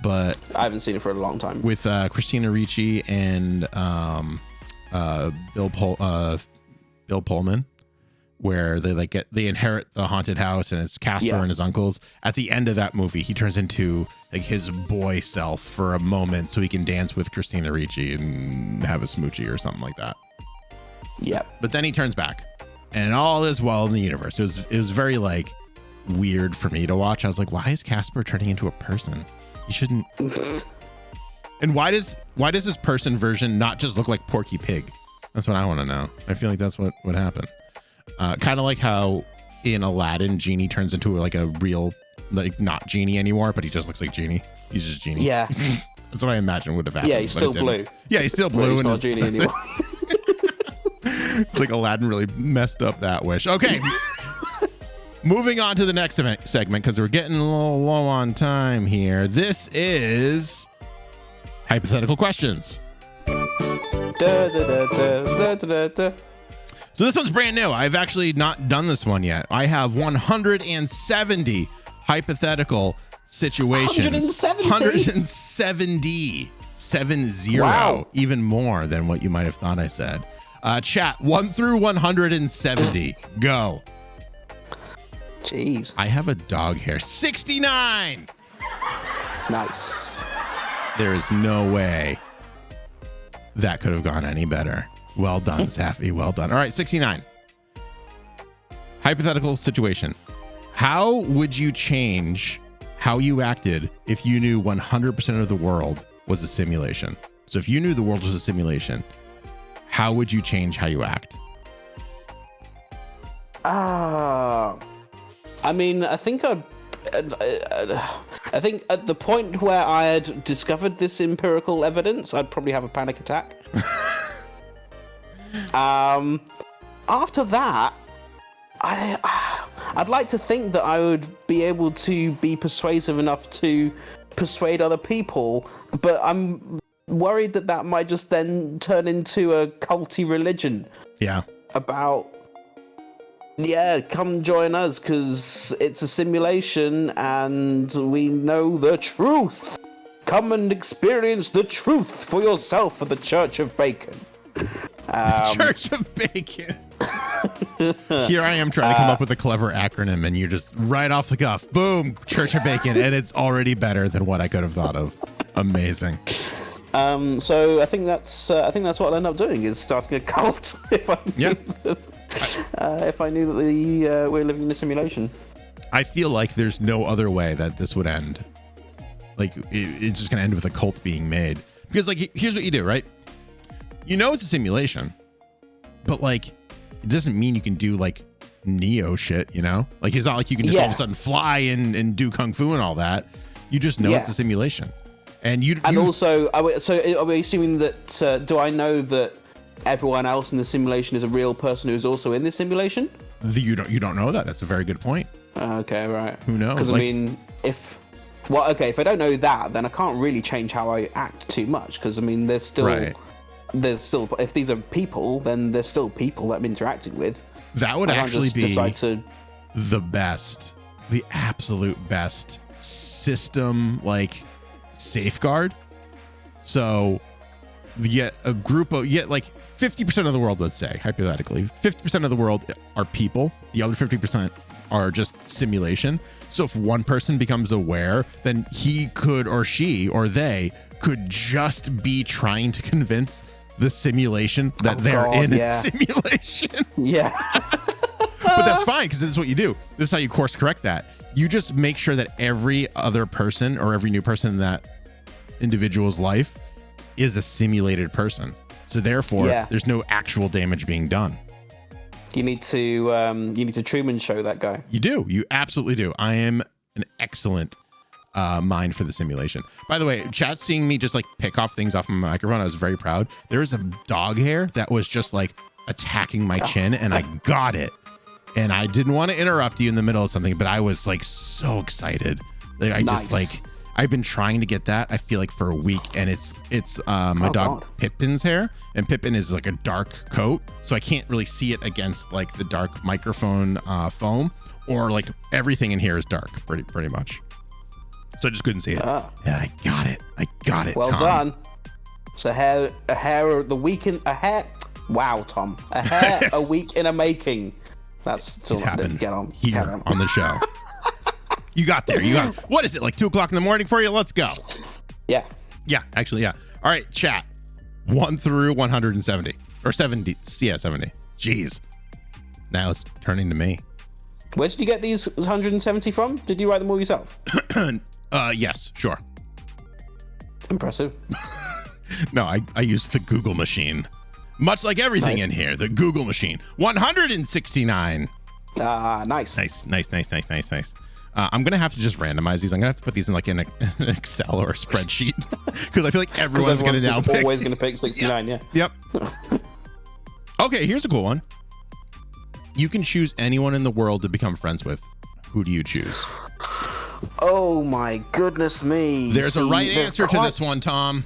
But I haven't seen it for a long time. With Christina Ricci and Bill Pullman, where they inherit the haunted house and it's Casper and his uncles. At the end of that movie, he turns into like his boy self for a moment so he can dance with Christina Ricci and have a smoochie or something like that. Yeah. But then he turns back and all is well in the universe. It was very like weird for me to watch. I was like, why is Casper turning into a person? You shouldn't. And why does this person version not just look like Porky Pig? That's what I want to know. I feel like that's what happened. Kind of like how in Aladdin, Genie turns into like a real like not Genie anymore, but he just looks like Genie. He's just Genie. Yeah. That's what I imagine would have happened. Yeah, he's still blue. Yeah, he's still blue. He's not Genie anymore. It's like Aladdin really messed up that wish. Okay. Moving on to the next segment, because we're getting a little low on time here. This is Hypothetical Questions. Da, da, da, da, da, da. So this one's brand new. I've actually not done this one yet. I have 170 hypothetical situations. 170? 170. 70. Wow. Even more than what you might have thought I said. Chat, 1 through 170. Go. Jeez. I have a dog hair. 69. Nice. There is no way that could have gone any better. Well done, Safi. Well done. All right, 69. Hypothetical situation. How would you change how you acted if you knew 100% of the world was a simulation? So if you knew the world was a simulation, how would you change how you act? I mean, I think at the point where I had discovered this empirical evidence, I'd probably have a panic attack. After that, I'd like to think that I would be able to be persuasive enough to persuade other people, but I'm worried that that might just then turn into a culty religion. Yeah. About, yeah, come join us because it's a simulation and we know the truth. Come and experience the truth for yourself at the Church of Bacon. Church of Bacon. Here I am trying to come up with a clever acronym, and you're just right off the cuff, boom, Church of Bacon, and it's already better than what I could have thought of. Amazing. So I think that's what I'll end up doing is starting a cult if I knew that we're living in a simulation. I feel like there's no other way that this would end. Like it's just gonna end with a cult being made, because like here's what you do, right? You know it's a simulation, but like it doesn't mean you can do like Neo shit, you know? Like it's not like you can just all of a sudden fly and do kung fu and all that. You just know it's a simulation. Also, are we assuming that, do I know that everyone else in the simulation is a real person who's also in this simulation? You don't know that. That's a very good point. Okay, right. Who knows? Because I mean, if I don't know that, then I can't really change how I act too much. Because I mean, there's still, if these are people, then there's still people that I'm interacting with. That would actually be the absolute best system, like safeguard. So you get like 50% of the world, let's say hypothetically 50% of the world are people, the other 50% are just simulation. So if one person becomes aware, then he could, or she, or they could just be trying to convince the simulation that a simulation. Yeah. But that's fine, because this is what you do. This is how you course correct that. You just make sure that every other person or every new person in that individual's life is a simulated person. So therefore, there's no actual damage being done. You need to Truman Show that guy. You do. You absolutely do. I am an excellent mind for the simulation. By the way, chat's seeing me just like pick off things off my microphone. I was very proud. There was a dog hair that was just like attacking my chin, and I got it. And I didn't want to interrupt you in the middle of something, but I was like so excited. Like I've been trying to get that, I feel like, for a week, and it's my dog Pippin's hair, and Pippin is like a dark coat, so I can't really see it against like the dark microphone foam, or like everything in here is dark pretty much. So I just couldn't see it. Yeah, I got it. Well Tom. done. So a hair of the week in a hair. Wow, Tom, a hair a week in a making. That's still happened. Get on here on the show. You got there. What is it, like 2:00 in the morning for you? Let's go. Yeah. Actually, yeah. All right, chat. 1 through 170 or 70. Yeah, 70. Jeez. Now it's turning to me. Where did you get these 170 from? Did you write them all yourself? Yes, sure. Impressive. No, I used the Google machine. Much like everything in here, the Google machine. 169. Nice. Nice. I'm gonna have to just randomize these. I'm gonna have to put these in like in an Excel or a spreadsheet because I feel like everyone's gonna now pick. Always gonna pick 69. Yeah. Yep. Okay, here's a cool one. You can choose anyone in the world to become friends with. Who do you choose? Oh my goodness me! There's a right answer to this one, Tom.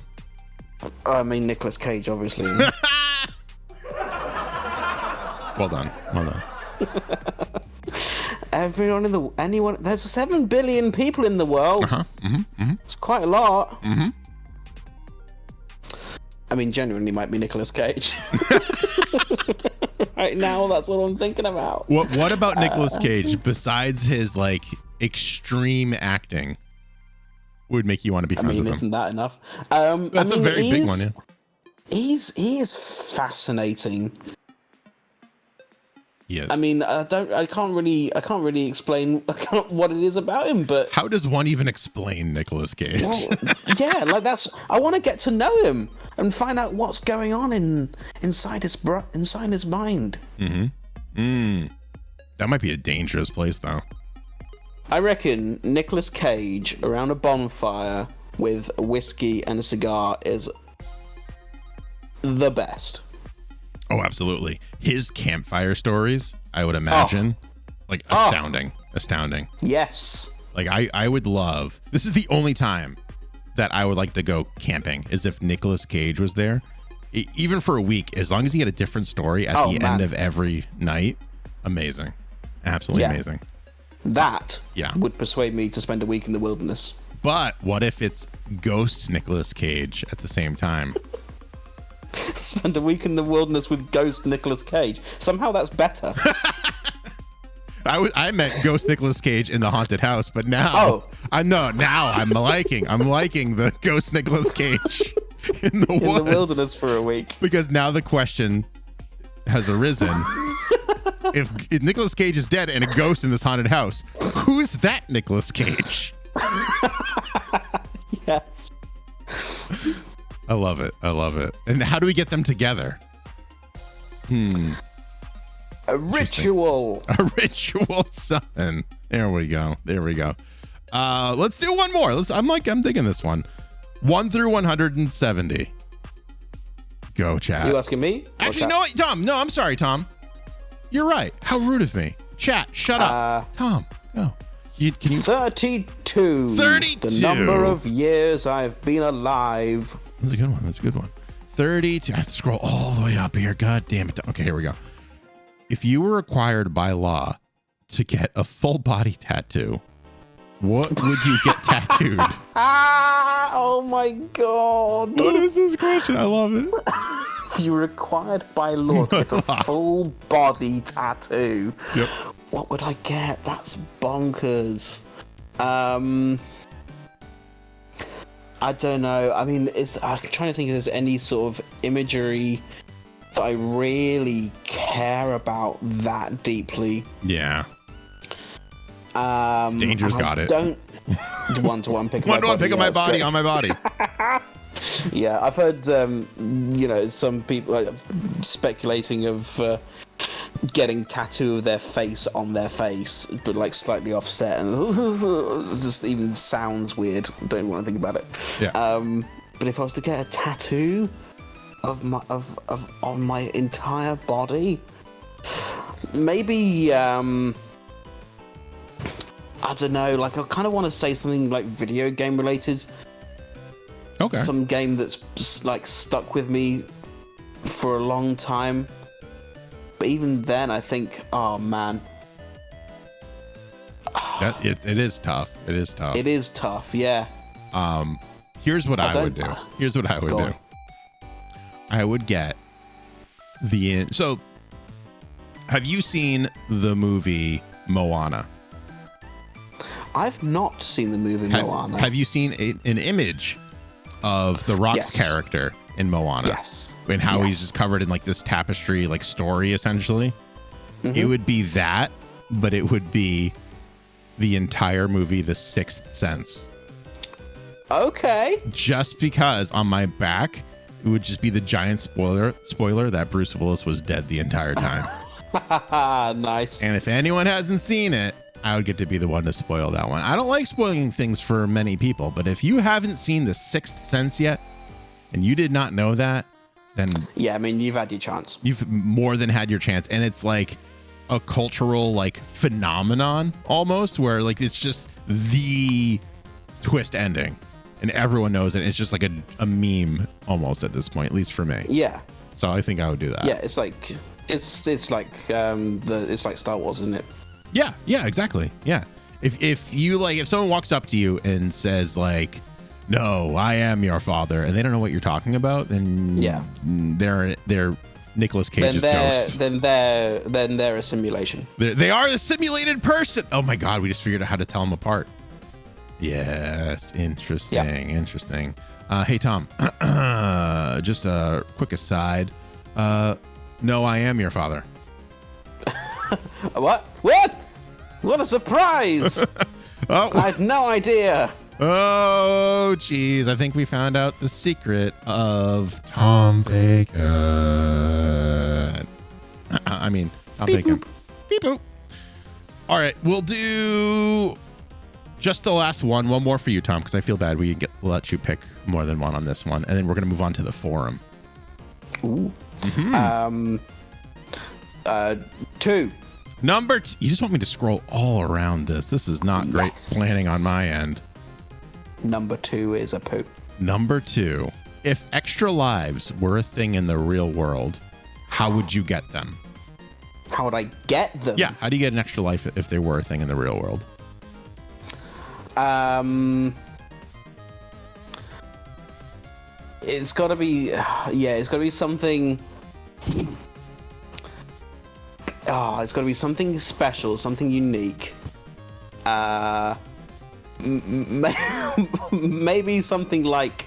I mean, Nicolas Cage, obviously. Well done. Well done. There's 7 billion people in the world. It's quite a lot. I mean, genuinely might be Nicolas Cage. Right now, that's what I'm thinking about. What about Nicolas Cage, besides his like extreme acting, would make you want to be friends with him? Isn't that enough? That's a very big one, yeah. He is fascinating. Yes. I mean, I can't really explain what it is about him, but how does one even explain Nicolas Cage? Well, yeah, like I want to get to know him and find out what's going on inside his mind. That might be a dangerous place, though. I reckon Nicolas Cage around a bonfire with a whiskey and a cigar is the best. Oh, absolutely. His campfire stories, I would imagine, like astounding. Yes. Like I would love, this is the only time that I would like to go camping is if Nicolas Cage was there, even for a week, as long as he had a different story at the end of every night. Amazing. Absolutely amazing. That would persuade me to spend a week in the wilderness. But what if it's ghost Nicolas Cage at the same time? Spend a week in the wilderness with ghost Nicolas Cage. Somehow that's better. I meant ghost Nicolas Cage in the haunted house, but now I'm liking the ghost Nicolas Cage in the wilderness for a week. Because now the question has arisen. If Nicolas Cage is dead and a ghost in this haunted house, who's that Nicolas Cage? Yes. I love it. And how do we get them together? A ritual. A ritual summon. There we go. Let's do one more. I'm digging this one. 1 through 170. Go, chat. You asking me? Actually, no, Tom. No, I'm sorry, Tom. You're right. How rude of me. Chat, shut up. Tom, go. Can you? 32. 32. The number of years I've been alive. That's a good one. 32. I have to scroll all the way up here. God damn it. Okay, here we go. If you were required by law to get a full body tattoo, what would you get tattooed? Oh my God. What is this question? I love it. If you were required by law to get a full body tattoo, what would I get? That's bonkers. I don't know. I mean, I'm trying to think if there's any sort of imagery that I really care about that deeply. Yeah. Danger's got it. Don't one-to-one pick. One-to-one pick on my body. On my body. Yeah, I've heard some people speculating of getting tattoo of their face on their face, but like slightly offset, and just even sounds weird. Don't want to think about it. Yeah. But if I was to get a tattoo on my entire body, maybe I don't know. Like I kind of want to say something like video game related. Okay. Some game that's just like stuck with me for a long time. But even then, I think, oh man, it is tough. It is tough. Yeah. Here's what I would do. I would get so. Have you seen the movie Moana? I've not seen the movie Moana. Have you seen an image of the Rock's character in Moana? Yes. And how he's just covered in like this tapestry, like story, essentially. Mm-hmm. It would be that, but it would be the entire movie, The Sixth Sense. Okay. Just because on my back, it would just be the giant spoiler that Bruce Willis was dead the entire time. Nice. And if anyone hasn't seen it, I would get to be the one to spoil that one. I don't like spoiling things for many people, but if you haven't seen The Sixth Sense yet and you did not know that, then yeah, I mean, you've had your chance. You've more than had your chance. And it's like a cultural like phenomenon almost, where like it's just the twist ending and everyone knows it. It's just like a meme almost at this point, at least for me. Yeah. So I think I would do that. Yeah, it's like it's like Star Wars, isn't it? Yeah, exactly. Yeah. If you like, if someone walks up to you and says like, "No, I am your father," and they don't know what you're talking about, then yeah, they're Nicolas Cage's ghost. Then they're a simulation. They are a simulated person. Oh my God, we just figured out how to tell them apart. Yes, interesting. Interesting. Hey Tom, just a quick aside. No, I am your father. What? What a surprise! Oh. I had no idea. Oh, geez. I think we found out the secret of Tom Bacon. I mean, Tom Beep Bacon. Boop. Beep boop. All right. We'll do just the last one more for you, Tom, because I feel bad. We'll let you pick more than one on this one. And then we're going to move on to the forum. Ooh. Mm-hmm. 2. Number 2. You just want me to scroll all around this. This is not great planning on my end. Number 2 is a poo. Number 2. If extra lives were a thing in the real world, how would you get them? How would I get them? Yeah. How do you get an extra life if they were a thing in the real world? It's got to be, it's got to be something. Oh, it's got to be something special, something unique. Maybe something like.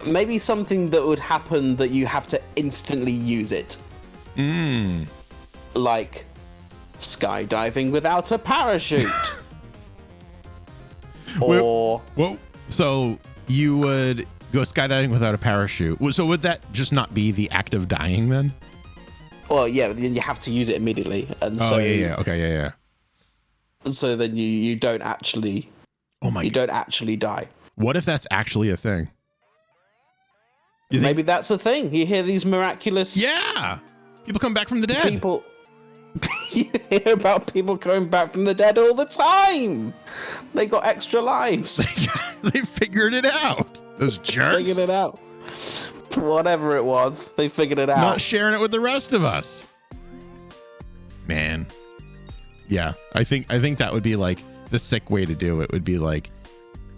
Maybe something that would happen that you have to instantly use it. Like skydiving without a parachute. Or. Whoa. So you would go skydiving without a parachute. So would that just not be the act of dying then? Well, yeah, then you have to use it immediately, and so okay. So then you don't actually. Oh my! You don't actually die. What if that's actually a thing? Maybe that's the thing. You hear these miraculous. Yeah, people come back from the dead. People. You hear about people coming back from the dead all the time. They got extra lives. They figured it out. Those jerks. Figured it out. Whatever it was, they figured it out. Not sharing it with the rest of us. Man. Yeah, I think that would be like the sick way to do it. Would be like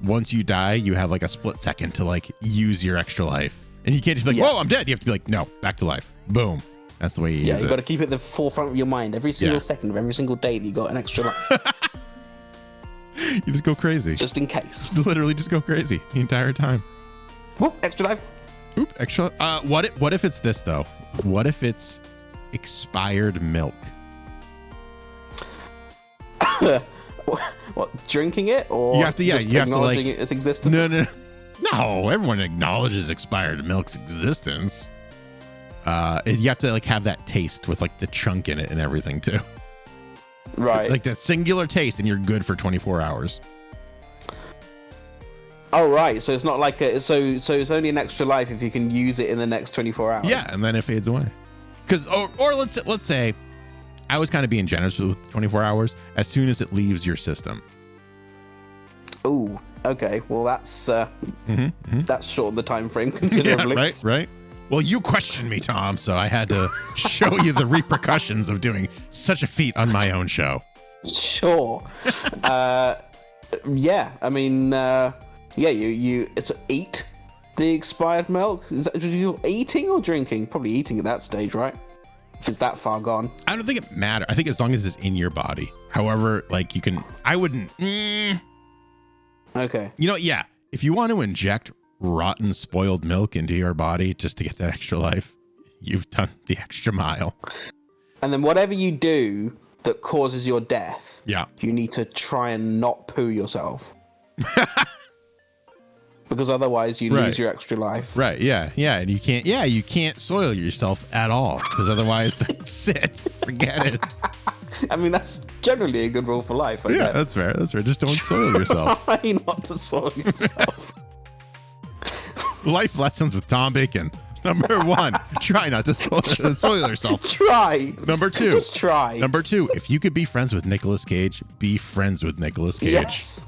once you die, you have like a split second to like use your extra life. And you can't just be like, whoa, I'm dead. You have to be like, no, back to life. Boom. That's the way you use it. Yeah, you got to keep it at the forefront of your mind every single second of every single day that you got an extra life. You just go crazy. Just in case. Literally just go crazy the entire time. Whoop, extra life. Oop, extra. What if it's this though? What if it's expired milk? What, drinking it or you have to acknowledging its existence? No, everyone acknowledges expired milk's existence. You have to like have that taste with like the chunk in it and everything too. Right. Like that singular taste, and you're good for 24 hours. Oh, right. So it's not like so it's only an extra life if you can use it in the next 24 hours. Yeah, and then it fades away. Because or let's say I was kind of being generous with 24 hours as soon as it leaves your system. Ooh, okay. Well, that's that's short the time frame considerably. Yeah, right. Well, you questioned me, Tom, so I had to show you the repercussions of doing such a feat on my own show. Sure. Yeah. I mean, you it's eat the expired milk. Is that you eating or drinking? Probably eating at that stage, right? If it's that far gone. I don't think it matters. I think as long as it's in your body. However, like you can, I wouldn't. Okay. You know, yeah. If you want to inject rotten, spoiled milk into your body just to get that extra life, you've done the extra mile. And then whatever you do that causes your death, you need to try and not poo yourself. Because otherwise you lose your extra life. Right, yeah. And you can't soil yourself at all. Because otherwise that's it. Forget it. I mean, that's generally a good rule for life. Yeah, that's fair. That's fair. Just don't soil yourself. Try not to soil yourself. Life lessons with Tom Bacon. Number 1, try not to soil yourself. Try. Number 2, just try. Number 2, if you could be friends with Nicolas Cage, be friends with Nicolas Cage. Yes.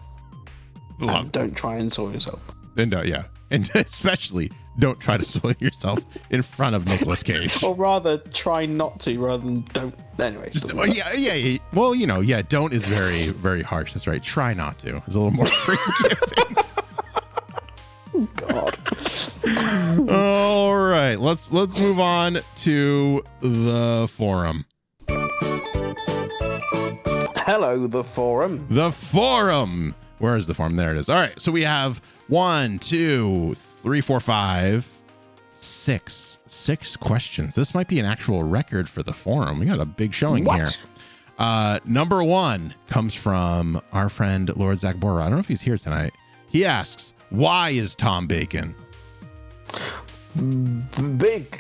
And don't try and soil yourself. And and especially don't try to soil yourself in front of Nicolas Cage. Or rather, try not to rather than don't. Anyway. Yeah. Well, don't is very, very harsh. That's right. Try not to. It's a little more forgiving. Oh, God. All right. Let's move on to the forum. Hello, the forum. The forum. Where is the forum? There it is. All right. So we have 1, 2, 3, 4, 5, 6 questions. This might be an actual record for the forum. We got a big showing here. Number 1 comes from our friend Lord Zach Bora. I don't know if he's here tonight. He asks, why is Tom Bacon?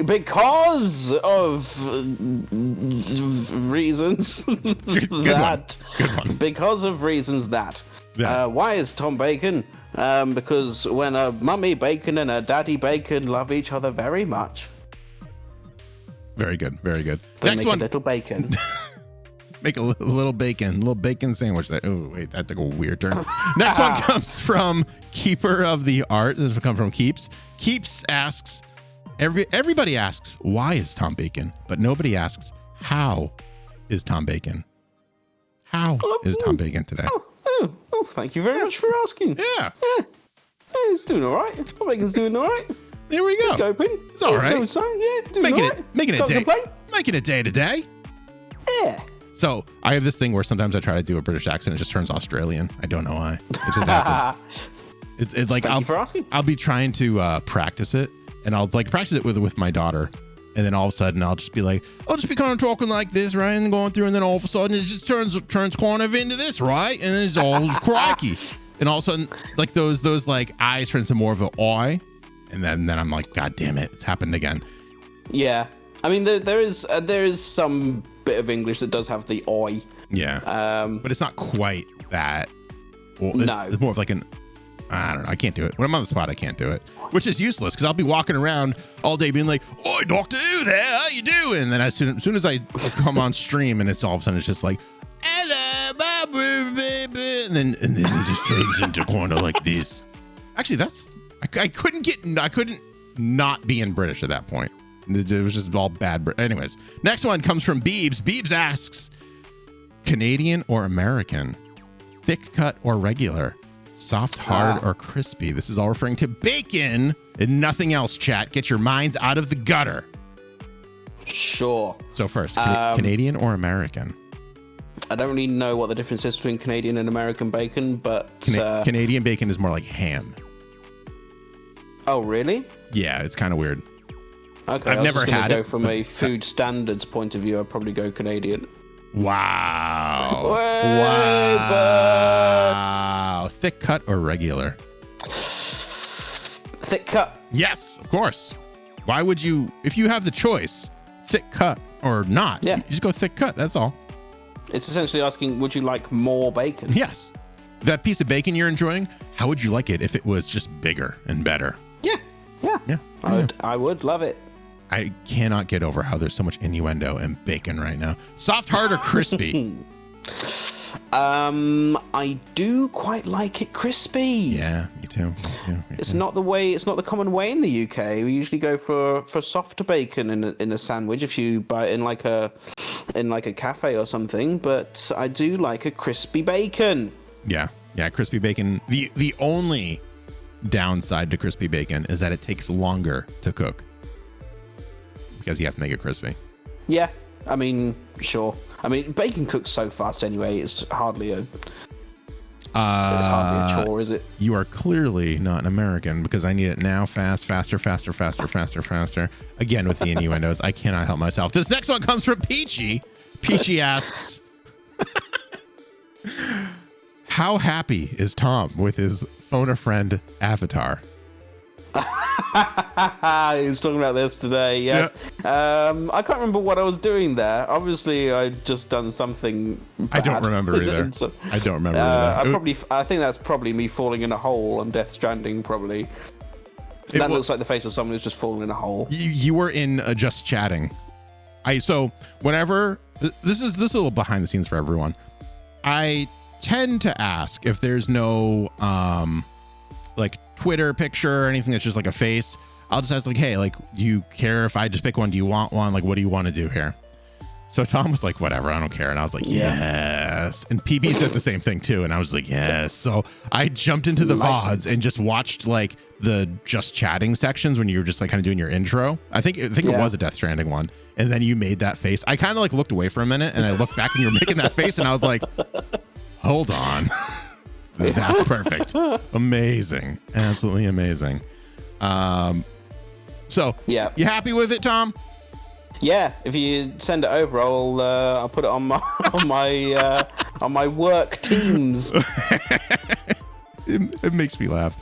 Because of reasons Good one. Because of reasons that. Yeah. Why is Tom Bacon? Because when a mummy bacon and a daddy bacon love each other very much. Very good. Very good. They Next make one. a little bacon. Make a little bacon sandwich. Oh, wait, that took a weird turn. Next one comes from Keeper of the Art. This will come from Keeps. Keeps asks, everybody asks, why is Tom Bacon? But nobody asks, how is Tom Bacon? How is Tom Bacon today? Oh, thank you very much for asking. Yeah. He's doing all right. Tom Bacon's doing all right. There we go. He's coping. It's all right. Doing Making all it, right. making it Can't day. complain. Making it day to day. Yeah. So I have this thing where sometimes I try to do a British accent. It just turns Australian. I don't know why. It just happens. It's like Thank you for asking. I'll be trying to practice it, and I'll like practice it with my daughter, and then all of a sudden I'll just be kind of talking like this, right, and going through, and then all of a sudden it just turns kind of into this, right, and it's all crikey, and all of a sudden like those like eyes turn to more of an eye, and then I'm like, God damn it, it's happened again. Yeah, I mean there is some bit of English that does have the oi. Yeah. But it's not quite that. Well, no. It's more of like I don't know. I can't do it. When I'm on the spot, I can't do it, which is useless because I'll be walking around all day being like, "Oi, Doctor Who there, how you doing?" And then as soon as I come on stream and it's all of a sudden it's just like, "Hello, baby," and then it just turns into kind of like this. Actually, I couldn't not be in British at that point. It was just all bad. Anyways, next one comes from Beebs. Beebs asks, Canadian or American? Thick cut or regular? Soft, hard, or crispy? This is all referring to bacon and nothing else, chat. Get your minds out of the gutter. Sure. So first, Canadian or American? I don't really know what the difference is between Canadian and American bacon, but... Canadian bacon is more like ham. Oh, really? Yeah, it's kind of weird. Okay, I've never had it. From a food standards point of view, I'd probably go Canadian. Wow. Wow. Thick cut or regular? Thick cut. Yes, of course. Why would you, if you have the choice, thick cut or not? Yeah. You just go thick cut. That's all. It's essentially asking, would you like more bacon? Yes. That piece of bacon you're enjoying, how would you like it if it was just bigger and better? Yeah. I would love it. I cannot get over how there's so much innuendo and bacon right now. Soft, hard, or crispy? I do quite like it crispy. Yeah, me too. It's not the common way in the UK. We usually go for softer bacon in a sandwich if you buy it in like a cafe or something, but I do like a crispy bacon. Yeah, crispy bacon. The only downside to crispy bacon is that it takes longer to cook because you have to make it crispy. Yeah, I mean, sure. I mean, bacon cooks so fast anyway. It's hardly a chore, is it? You are clearly not an American because I need it now, faster. Again with the innuendos, I cannot help myself. This next one comes from Peachy. Peachy asks, "How happy is Tom with his Phone-a-Friend avatar?" He was talking about this today. Yes. Yeah. I can't remember what I was doing there. Obviously, I'd just done something bad. I don't remember either. So, I don't remember either. I think that's probably me falling in a hole on Death Stranding. Probably. That looks like the face of someone who's just fallen in a hole. You were in Just Chatting. So whenever this is a little behind the scenes for everyone. I tend to ask if there's no like Twitter picture or anything that's just like a face. I'll just ask like, hey, like, do you care if I just pick one? Do you want one? Like, what do you want to do here? So Tom was like, whatever, I don't care. And I was like, yes. And PB said the same thing too. And I was like, yes. So I jumped into the VODs and just watched like the Just Chatting sections when you were just like kind of doing your intro. I think it was a Death Stranding one. And then you made that face. I kind of like looked away for a minute and I looked back and you were making that face and I was like, hold on. That's perfect. Amazing. Absolutely amazing. So yeah, you happy with it, Tom? Yeah, if you send it over, I'll put it on my on my work Teams. It makes me laugh.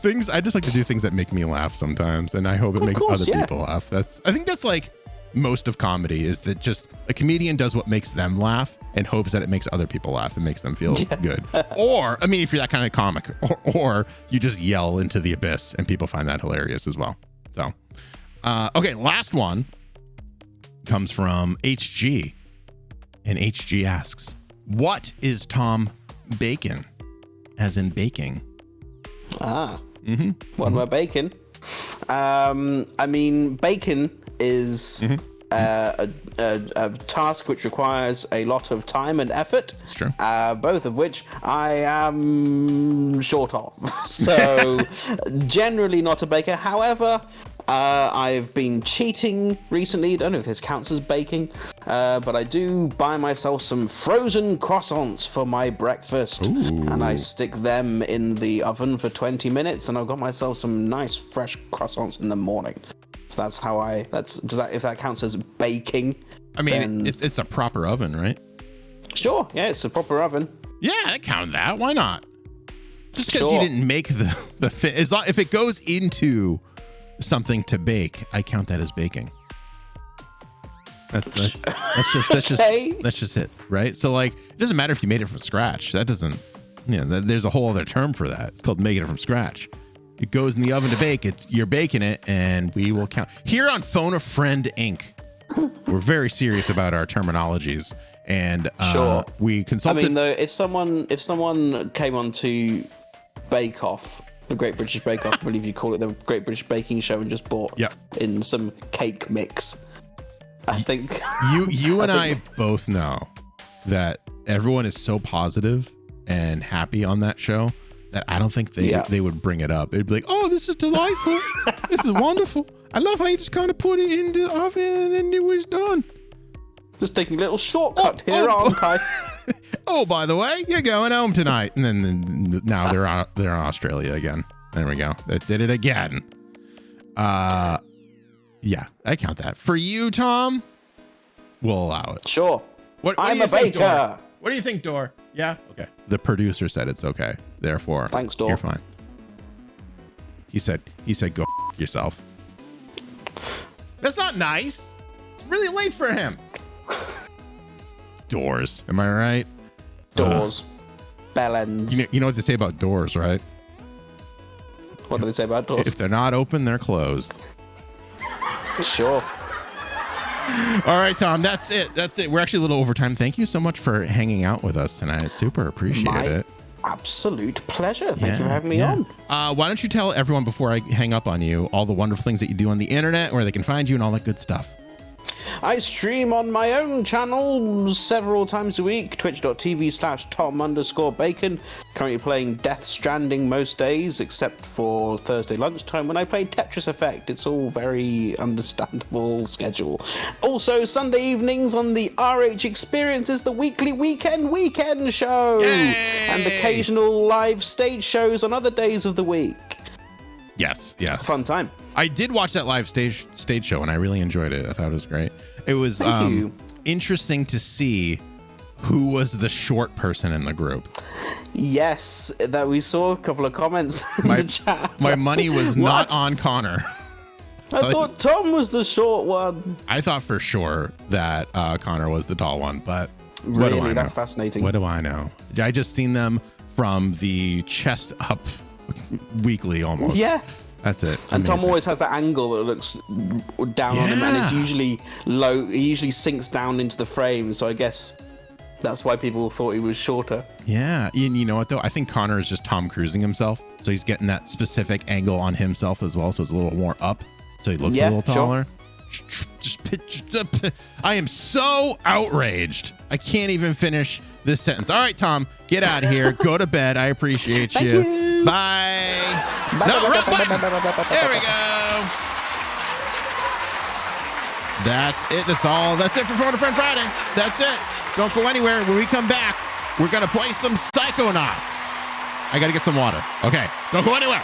I just like to do things that make me laugh sometimes, and I hope it makes other people laugh. I think that's like most of comedy, is that just a comedian does what makes them laugh and hopes that it makes other people laugh and makes them feel good. Or, I mean, if you're that kind of comic, or you just yell into the abyss and people find that hilarious as well. So, okay, last one comes from HG, and HG asks, what is Tom Bacon? As in baking. What am I baking? I mean, bacon is a task which requires a lot of time and effort. It's true. Both of which I am short of. So generally not a baker. However, I've been cheating recently. Don't know if this counts as baking, but I do buy myself some frozen croissants for my breakfast. Ooh. And I stick them in the oven for 20 minutes, and I've got myself some nice fresh croissants in the morning. So that's how if that counts as baking. I mean, it's a proper oven, right? Sure, yeah, it's a proper oven. Yeah, I count that. Why not? Just because you didn't make the if it goes into something to bake, I count that as baking. That's just it, right? So like, it doesn't matter if you made it from scratch. That doesn't, there's a whole other term for that. It's called making it from scratch. It goes in the oven to bake. You're baking it, and we will count here on Phone-a-Friend Inc. We're very serious about our terminologies, and we consulted. I mean, though, if someone came on to Bake Off, the Great British Bake Off, I believe you call it, the Great British Baking Show, and just bought in some cake mix, I think you and I both know that everyone is so positive and happy on that show that I don't think they would bring it up. It'd be like, oh, this is delightful. This is wonderful. I love how you just kind of put it in the oven and it was done. Just taking a little shortcut here, aren't I? Oh, by the way, you're going home tonight. And then now they're on Australia again. There we go. They did it again. Yeah, I count that. For you, Tom, we'll allow it. Sure. I'm a baker. Dor? What do you think, Dor? Yeah? Okay. The producer said it's okay. Therefore, thanks, Dor. You're fine. He said, go yourself. That's not nice. It's really late for him. Doors. Am I right? Doors. Bellends. You know what they say about doors, right? What do they say about doors? If they're not open, they're closed. Sure. All right, Tom, that's it. We're actually a little over time. Thank you so much for hanging out with us tonight. I super appreciate it. Absolute pleasure. Thank you for having me on. Why don't you tell everyone before I hang up on you all the wonderful things that you do on the internet, where they can find you and all that good stuff. I stream on my own channel several times a week, twitch.tv/Tom_Bacon. Currently playing Death Stranding most days, except for Thursday lunchtime when I play Tetris Effect. It's all very understandable schedule. Also, Sunday evenings on the RH Experience is the weekly weekend show. Yay! And occasional live stage shows on other days of the week. Yes. It's a fun time. I did watch that live stage show and I really enjoyed it. I thought it was great. It was interesting to see who was the short person in the group. Yes, that we saw a couple of comments in the chat. My money was not on Connor. I thought Tom was the short one. I thought for sure that Connor was the tall one, but really, that's fascinating. What do I know? I just seen them from the chest up weekly almost. Yeah. That's it. It's and amazing. Tom always has that angle that looks down on him, and it's usually low. He usually sinks down into the frame, so I guess that's why people thought he was shorter. Yeah. You know what, though? I think Connor is just Tom Cruising himself, so he's getting that specific angle on himself as well, so it's a little more up, so he looks a little taller. Sure. I am so outraged. I can't even finish this sentence. All right, Tom, get out of here. Go to bed. I appreciate you. Thank you. Bye. There we go. That's it. That's all. That's it for Phone-a-Friend Friday. That's it. Don't go anywhere. When we come back, we're going to play some Psychonauts. I got to get some water. Okay. Don't go anywhere.